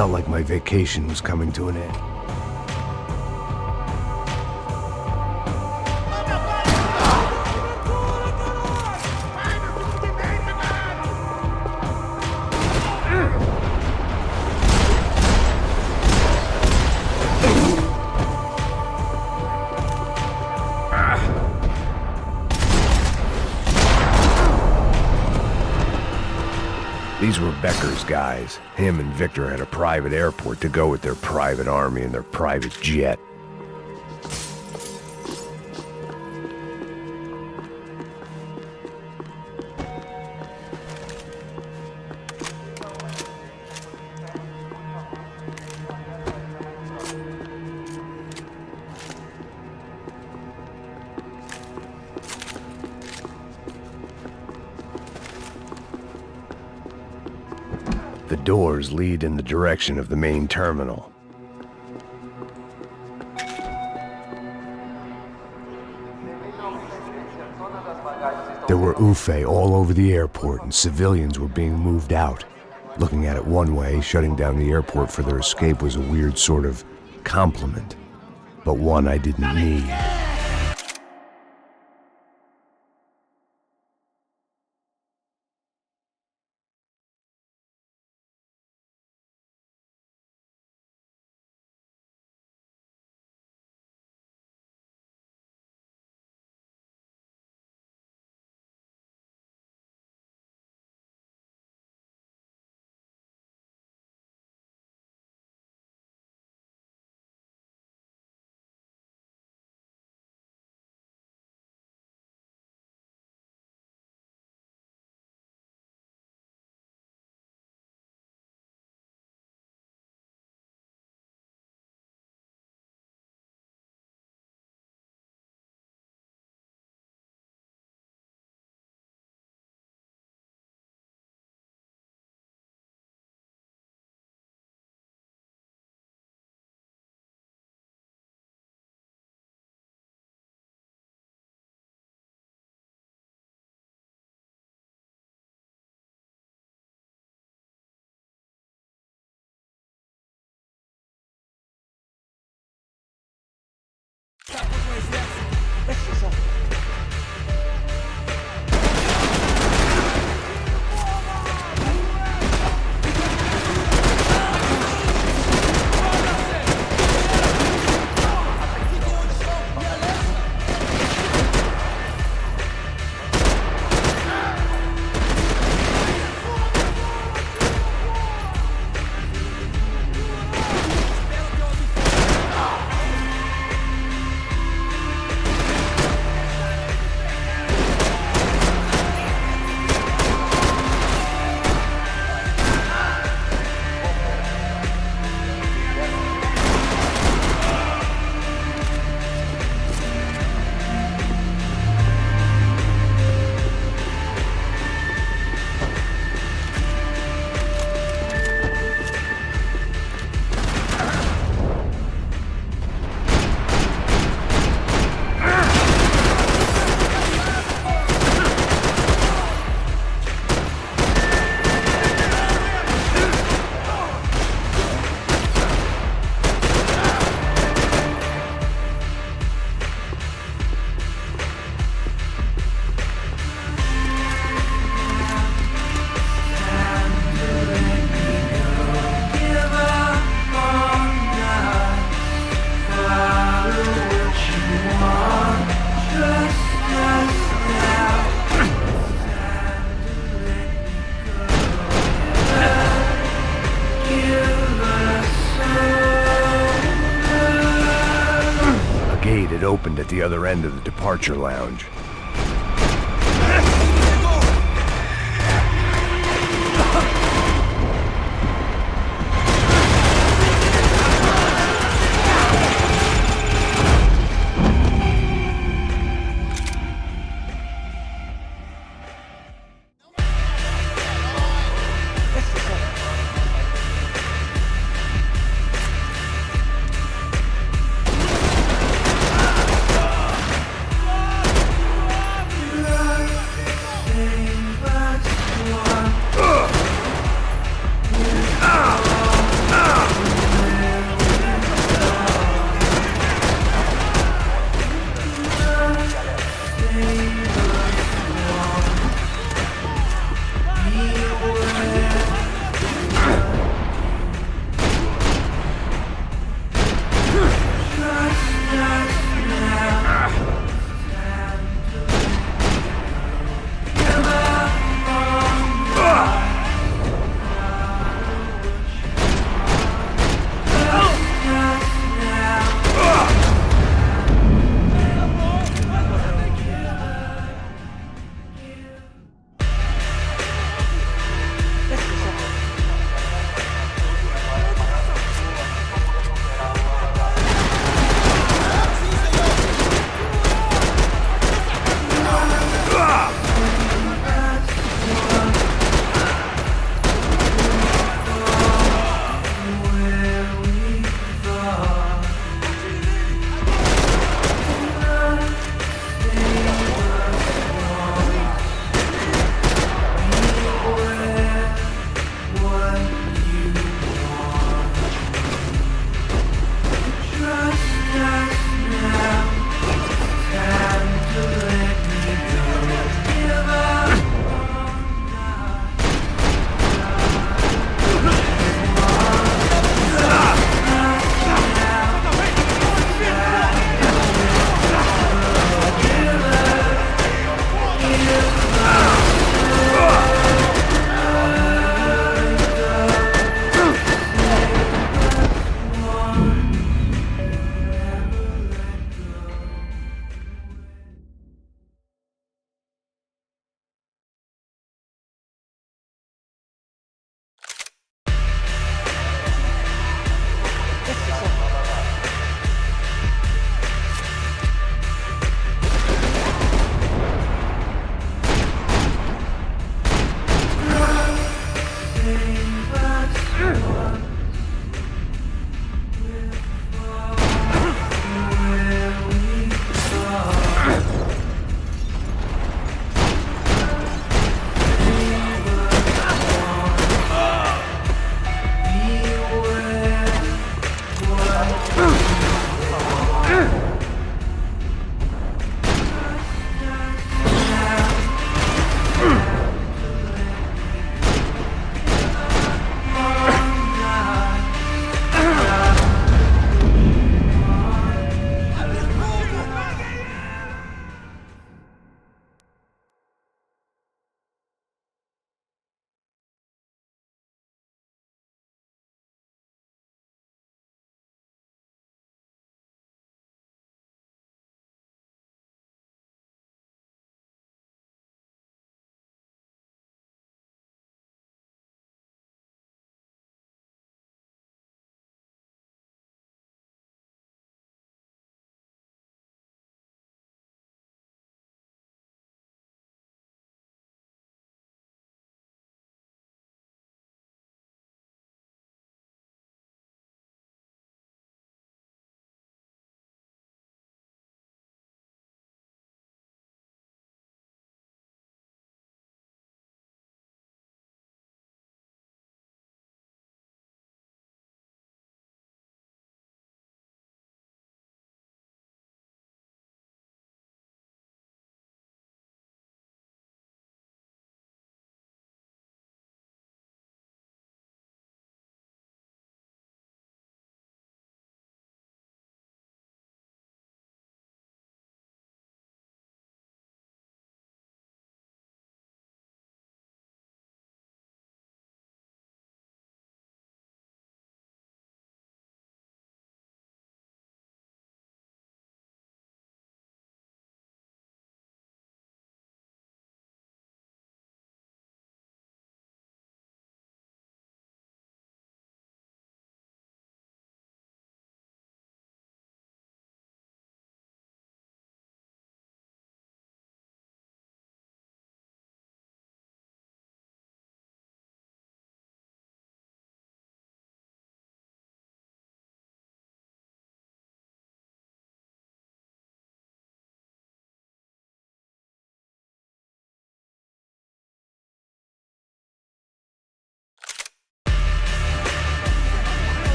felt like my vacation was coming to an end. These were Becker's guys. Him and Victor had a private airport to go with their private army and their private jet. The doors lead in the direction of the main terminal. There were UFE all over the airport, and civilians were being moved out. Looking at it one way, shutting down the airport for their escape was a weird sort of compliment, but one I didn't need. It opened at the other end of the departure lounge.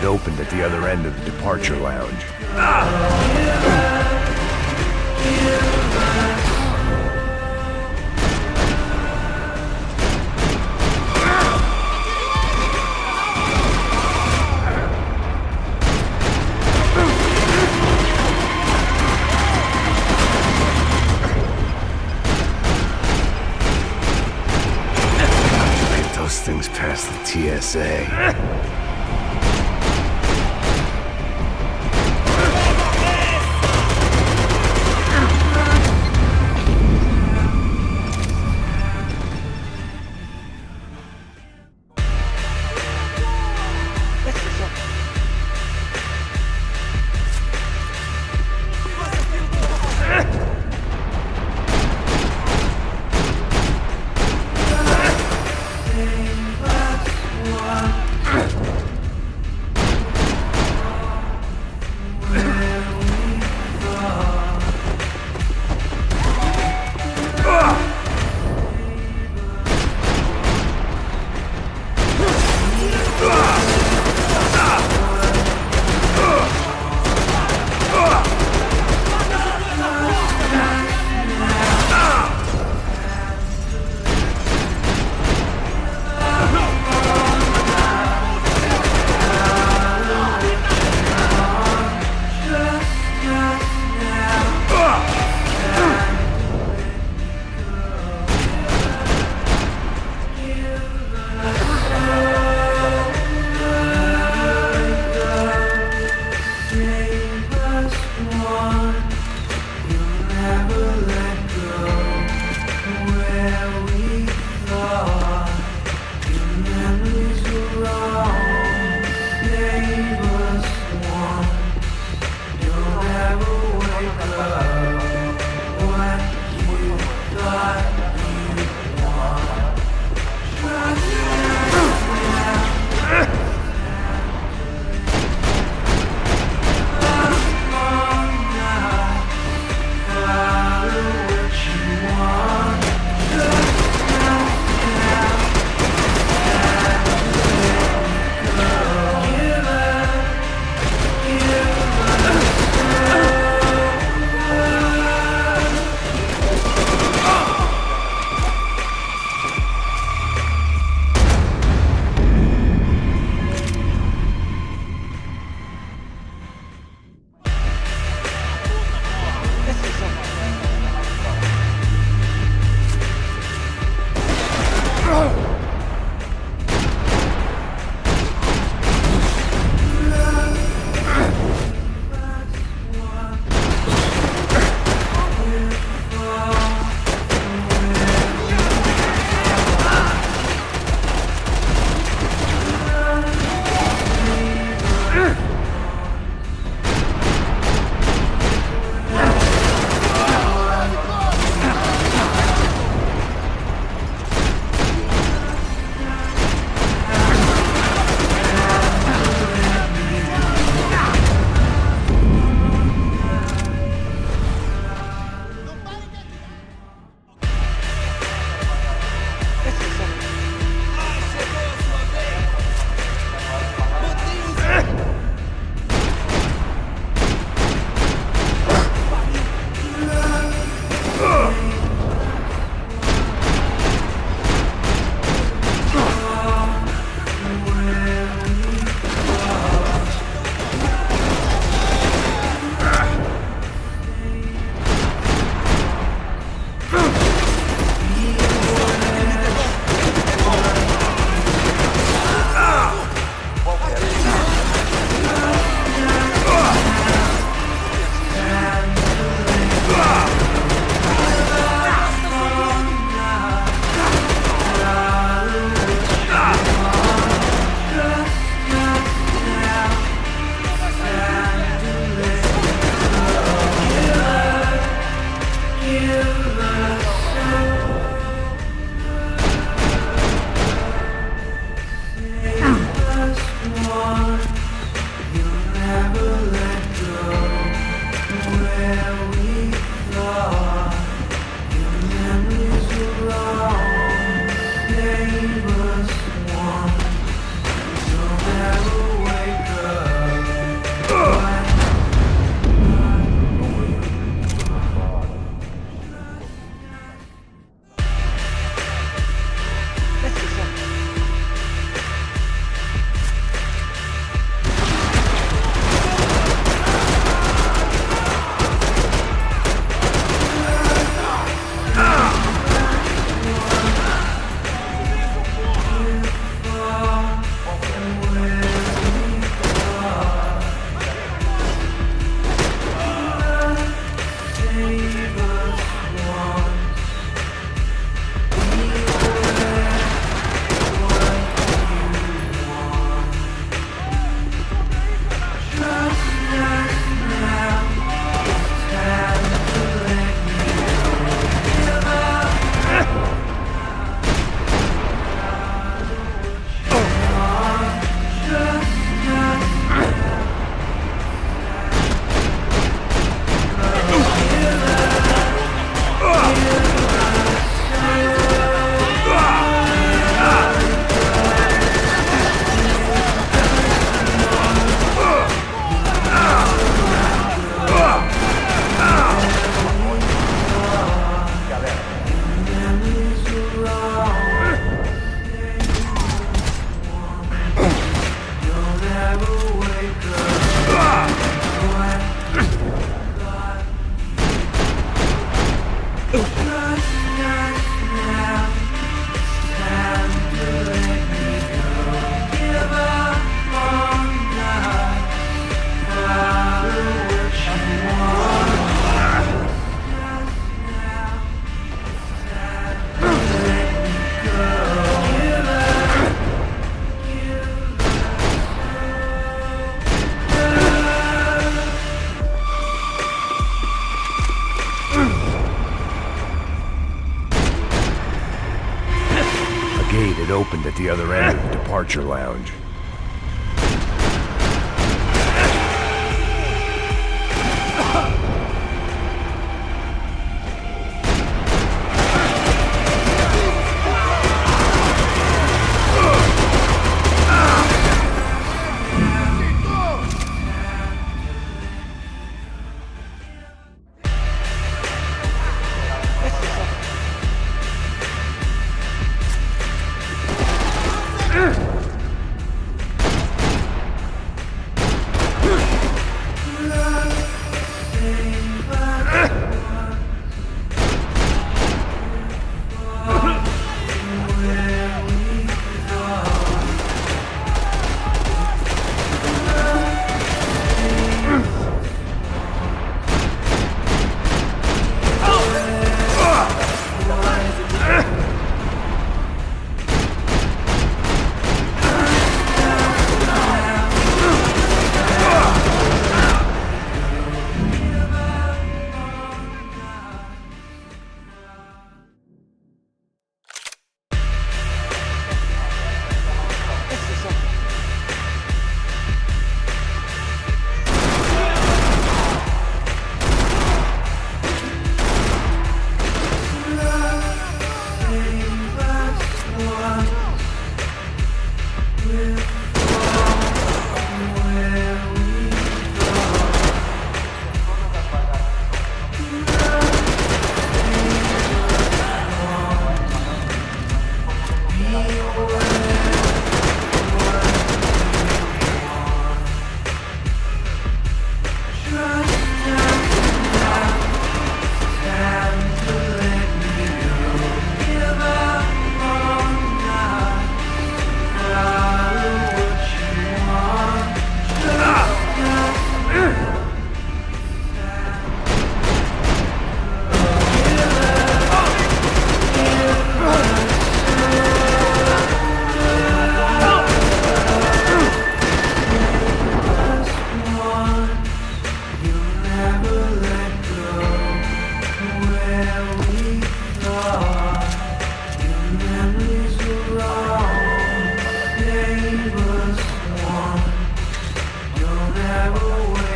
Opened at the other end of the departure lounge. Get those things past the TSA. It opened at the other end of the departure lounge.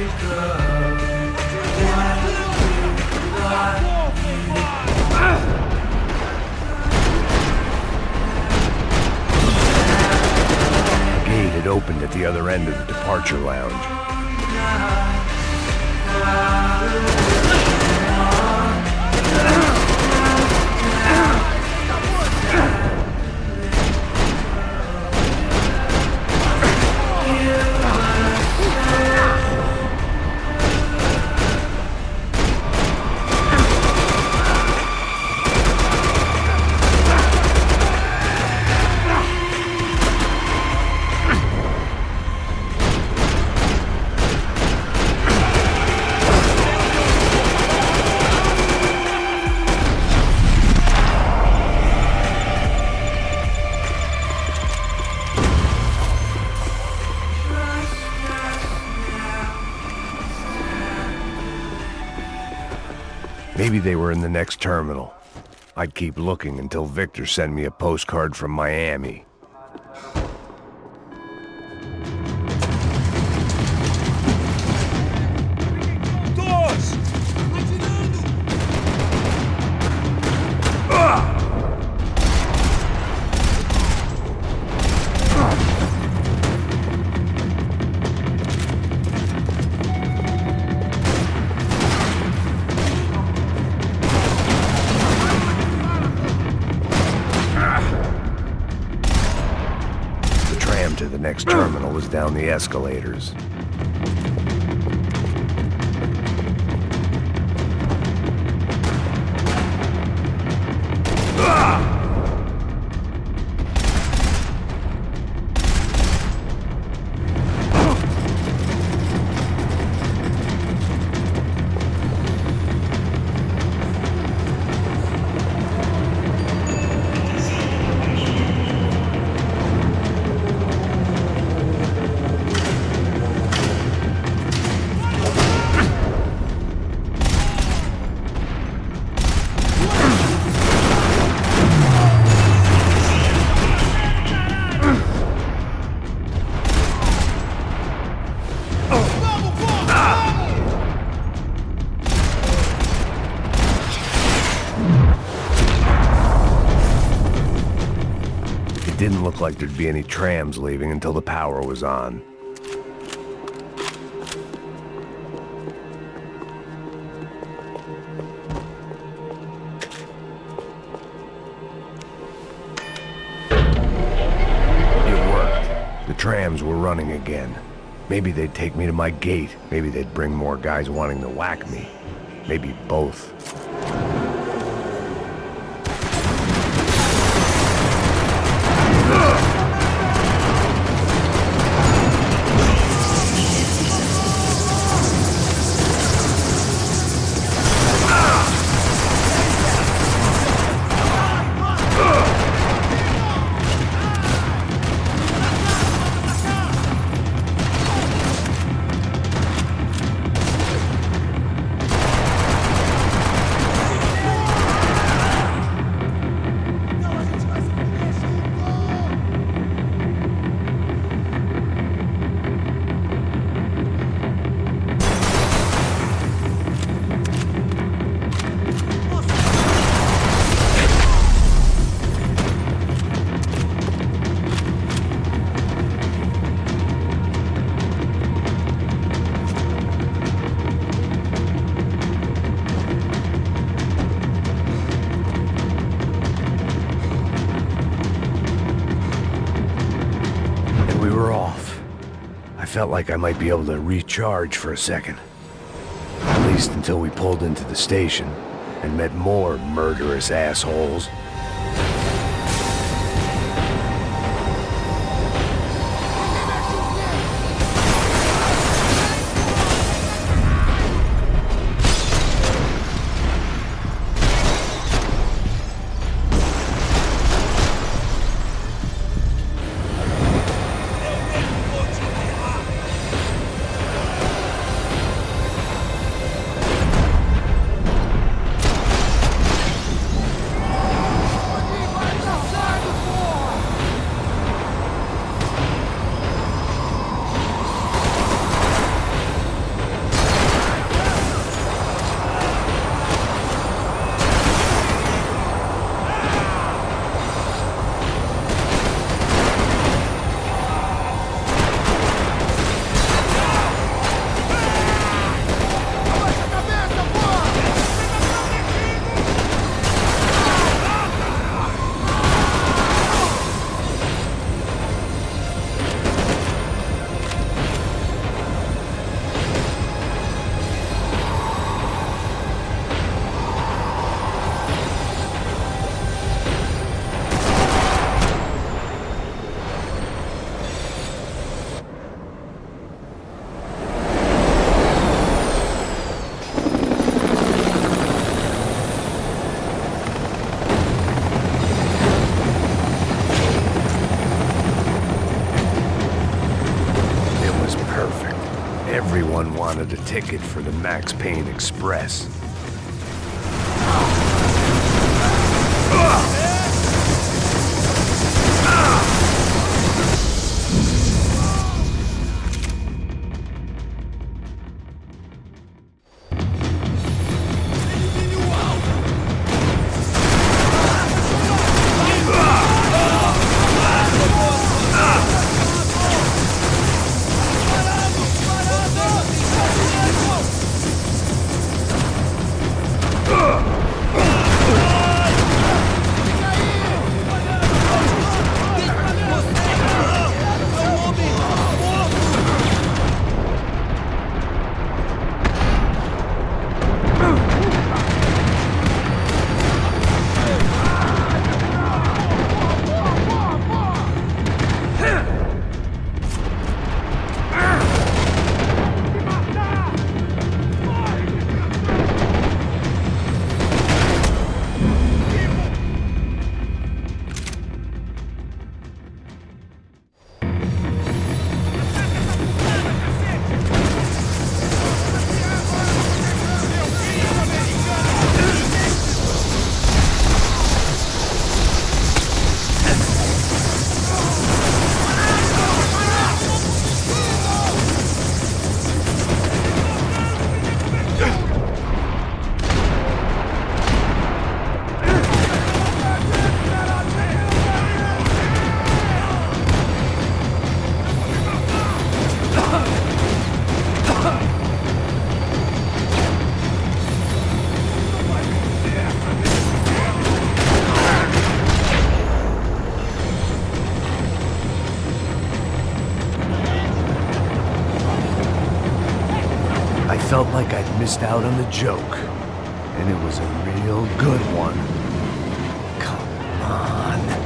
The gate had opened at the other end of the departure lounge. Maybe they were in the next terminal. I'd keep looking until Victor sent me a postcard from Miami. The next terminal was down the escalators. Didn't look like there'd be any trams leaving until the power was on. It worked. The trams were running again. Maybe they'd take me to my gate. Maybe they'd bring more guys wanting to whack me. Maybe both. Felt like I might be able to recharge for a second. At least until we pulled into the station and met more murderous assholes. wanted a ticket for the Max Payne Express. I felt like I'd missed out on the joke, and it was a real good one. Come on.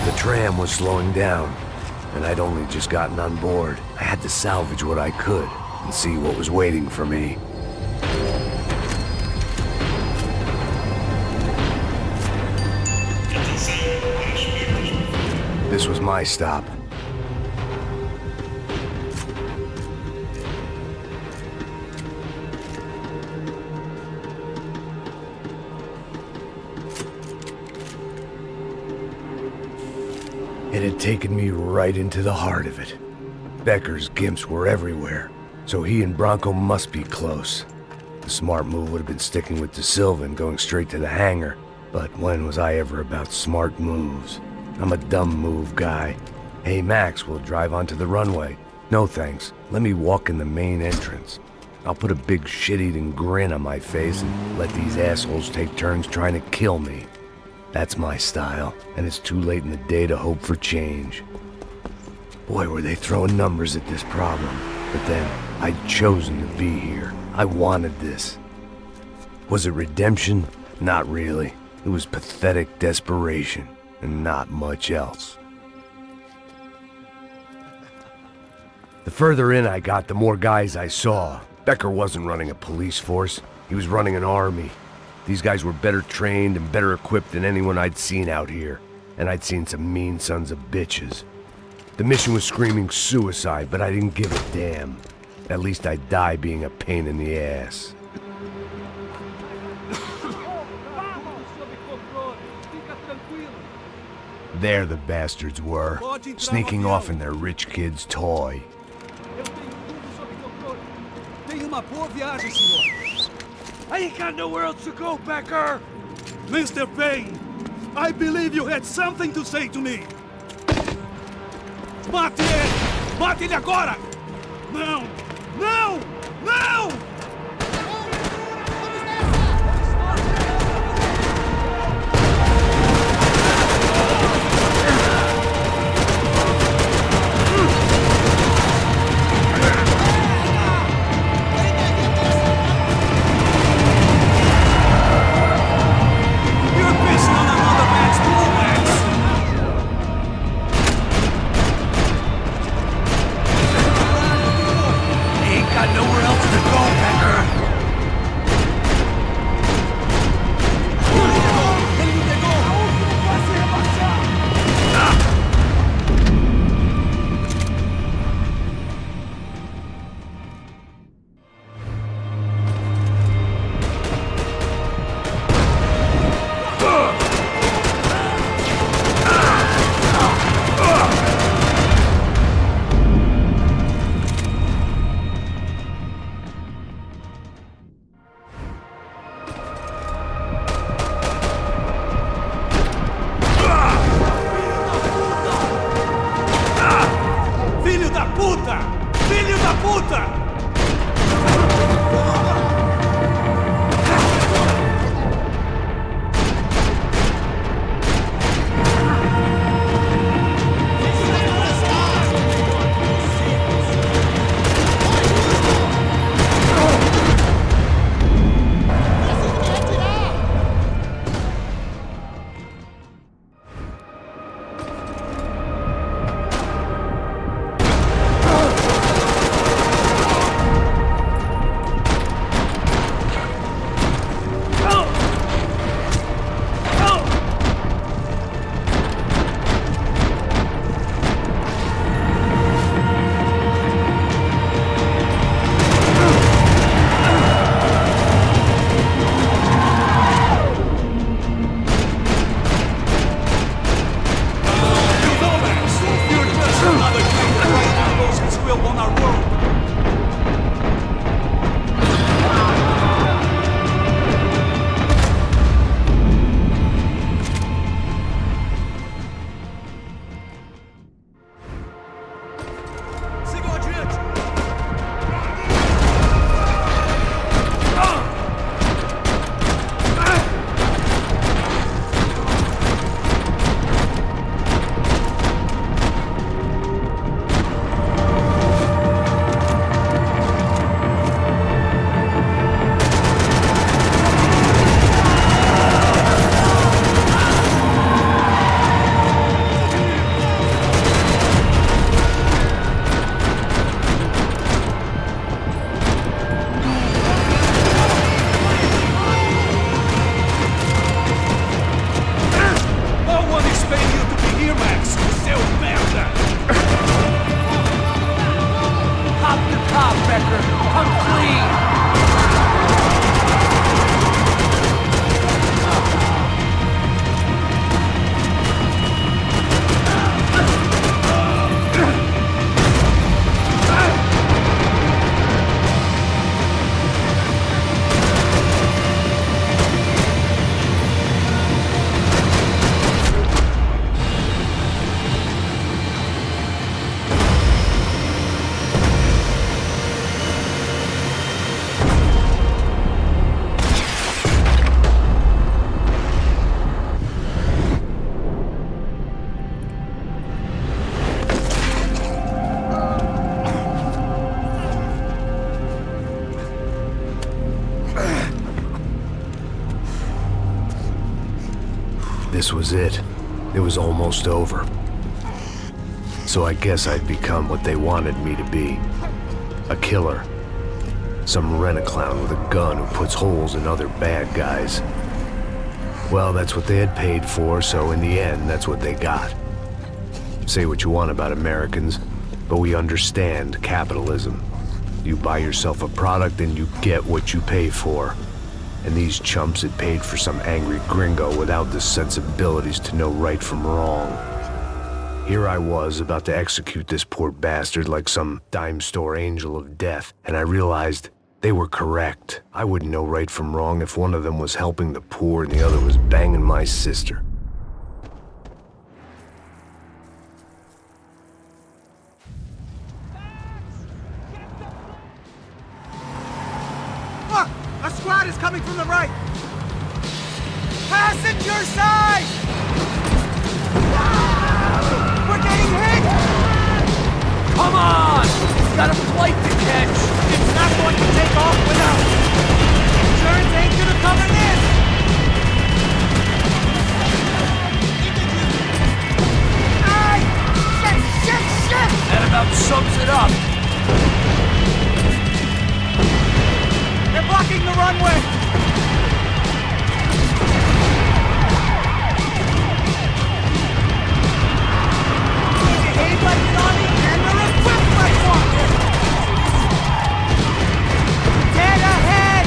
The tram was slowing down, and I'd only just gotten on board. I had to salvage what I could and see what was waiting for me. This was my stop. It had taken me right into the heart of it. Becker's gimps were everywhere, so he and Bronco must be close. The smart move would have been sticking with De Silva and going straight to the hangar, but when was I ever about smart moves? I'm a dumb move guy. Hey Max, we'll drive onto the runway. No thanks, let me walk in the main entrance. I'll put a big shit-eating grin on my face and let these assholes take turns trying to kill me. That's my style, and it's too late in the day to hope for change. Boy, were they throwing numbers at this problem. But then, I'd chosen to be here. I wanted this. Was it redemption? Not really. It was pathetic desperation, and not much else. The further in I got, the more guys I saw. Becker wasn't running a police force. He was running an army. These guys were better trained and better equipped than anyone I'd seen out here. And I'd seen some mean sons of bitches. The mission was screaming suicide, but I didn't give a damn. At least I'd die being a pain in the ass. There the bastards were, sneaking off in their rich kid's toy. I ain't got nowhere else to go, Becker! Mr. Payne, I believe you had something to say to me. Mate ele! Mate ele agora! Não! Não! Não! You're pissing on puta! This was it. It was almost over. So I guess I'd become what they wanted me to be. A killer. Some rent-a-clown with a gun who puts holes in other bad guys. Well, that's what they had paid for, so in the end, that's what they got. Say what you want about Americans, but we understand capitalism. You buy yourself a product and you get what you pay for. And these chumps had paid for some angry gringo without the sensibilities to know right from wrong. Here I was, about to execute this poor bastard like some dime store angel of death, and I realized they were correct. I wouldn't know right from wrong if one of them was helping the poor and the other was banging my sister. Look! A squad is coming from the right! Passenger side! We're getting hit! Come on! We've got a flight to catch! It's not going to take off without... Insurance ain't gonna cover this! Aye! Shit! That about sums it up! They're blocking the runway! They behave like an army and they're equipped like one! Dead ahead!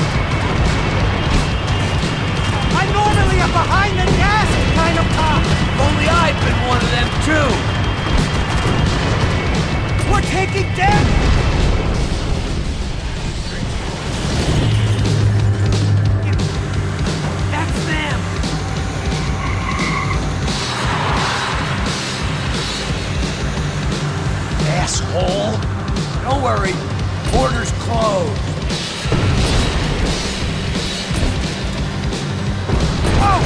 I'm normally a behind-the-gas kind of cop! Only I've been one of them too! We're taking damage! Asshole! Don't worry. Quarters closed. Whoa!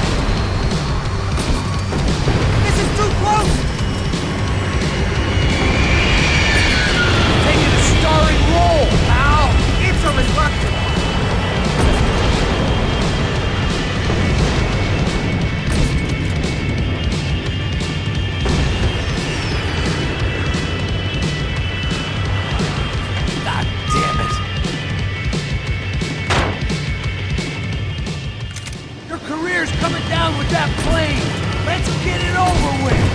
This is too close! Taking a starring role, pal! It's a reluctant one. God damn it! Your career's coming down with that plane! Let's get it over with!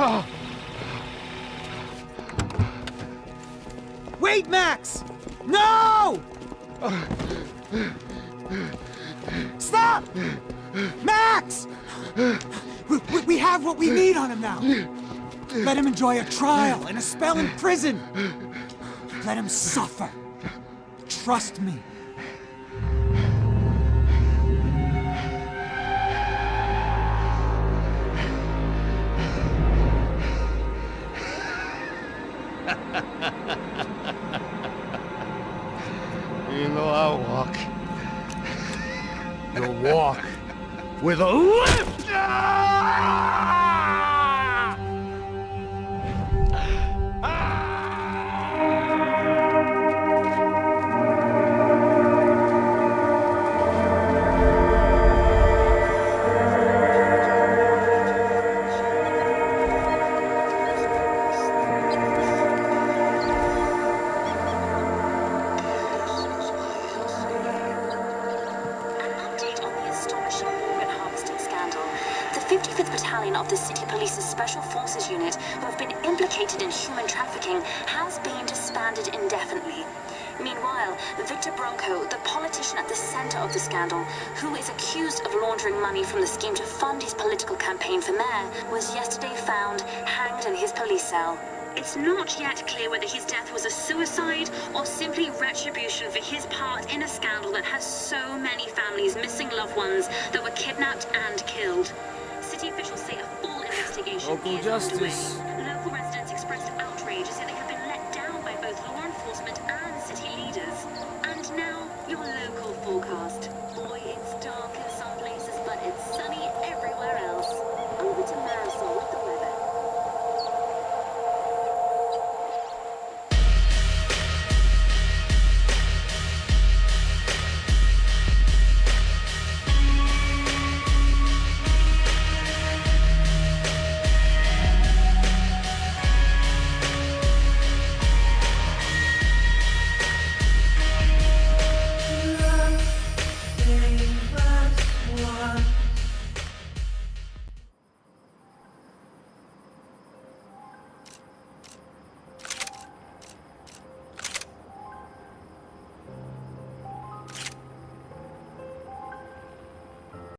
Ah! Wait, Max! No! Stop! Max! We have what we need on him now. Let him enjoy a trial and a spell in prison. Let him suffer. Trust me. You know I'll walk. You'll walk with a lift! Of the City Police's Special Forces Unit, who have been implicated in human trafficking, has been disbanded indefinitely. Meanwhile, Victor Bronco, the politician at the center of the scandal, who is accused of laundering money from the scheme to fund his political campaign for mayor, was yesterday found hanged in his police cell. It's not yet clear whether his death was a suicide or simply retribution for his part in a scandal that has so many families missing loved ones that were kidnapped and killed. City officials say a full investigation Local is justice. underway.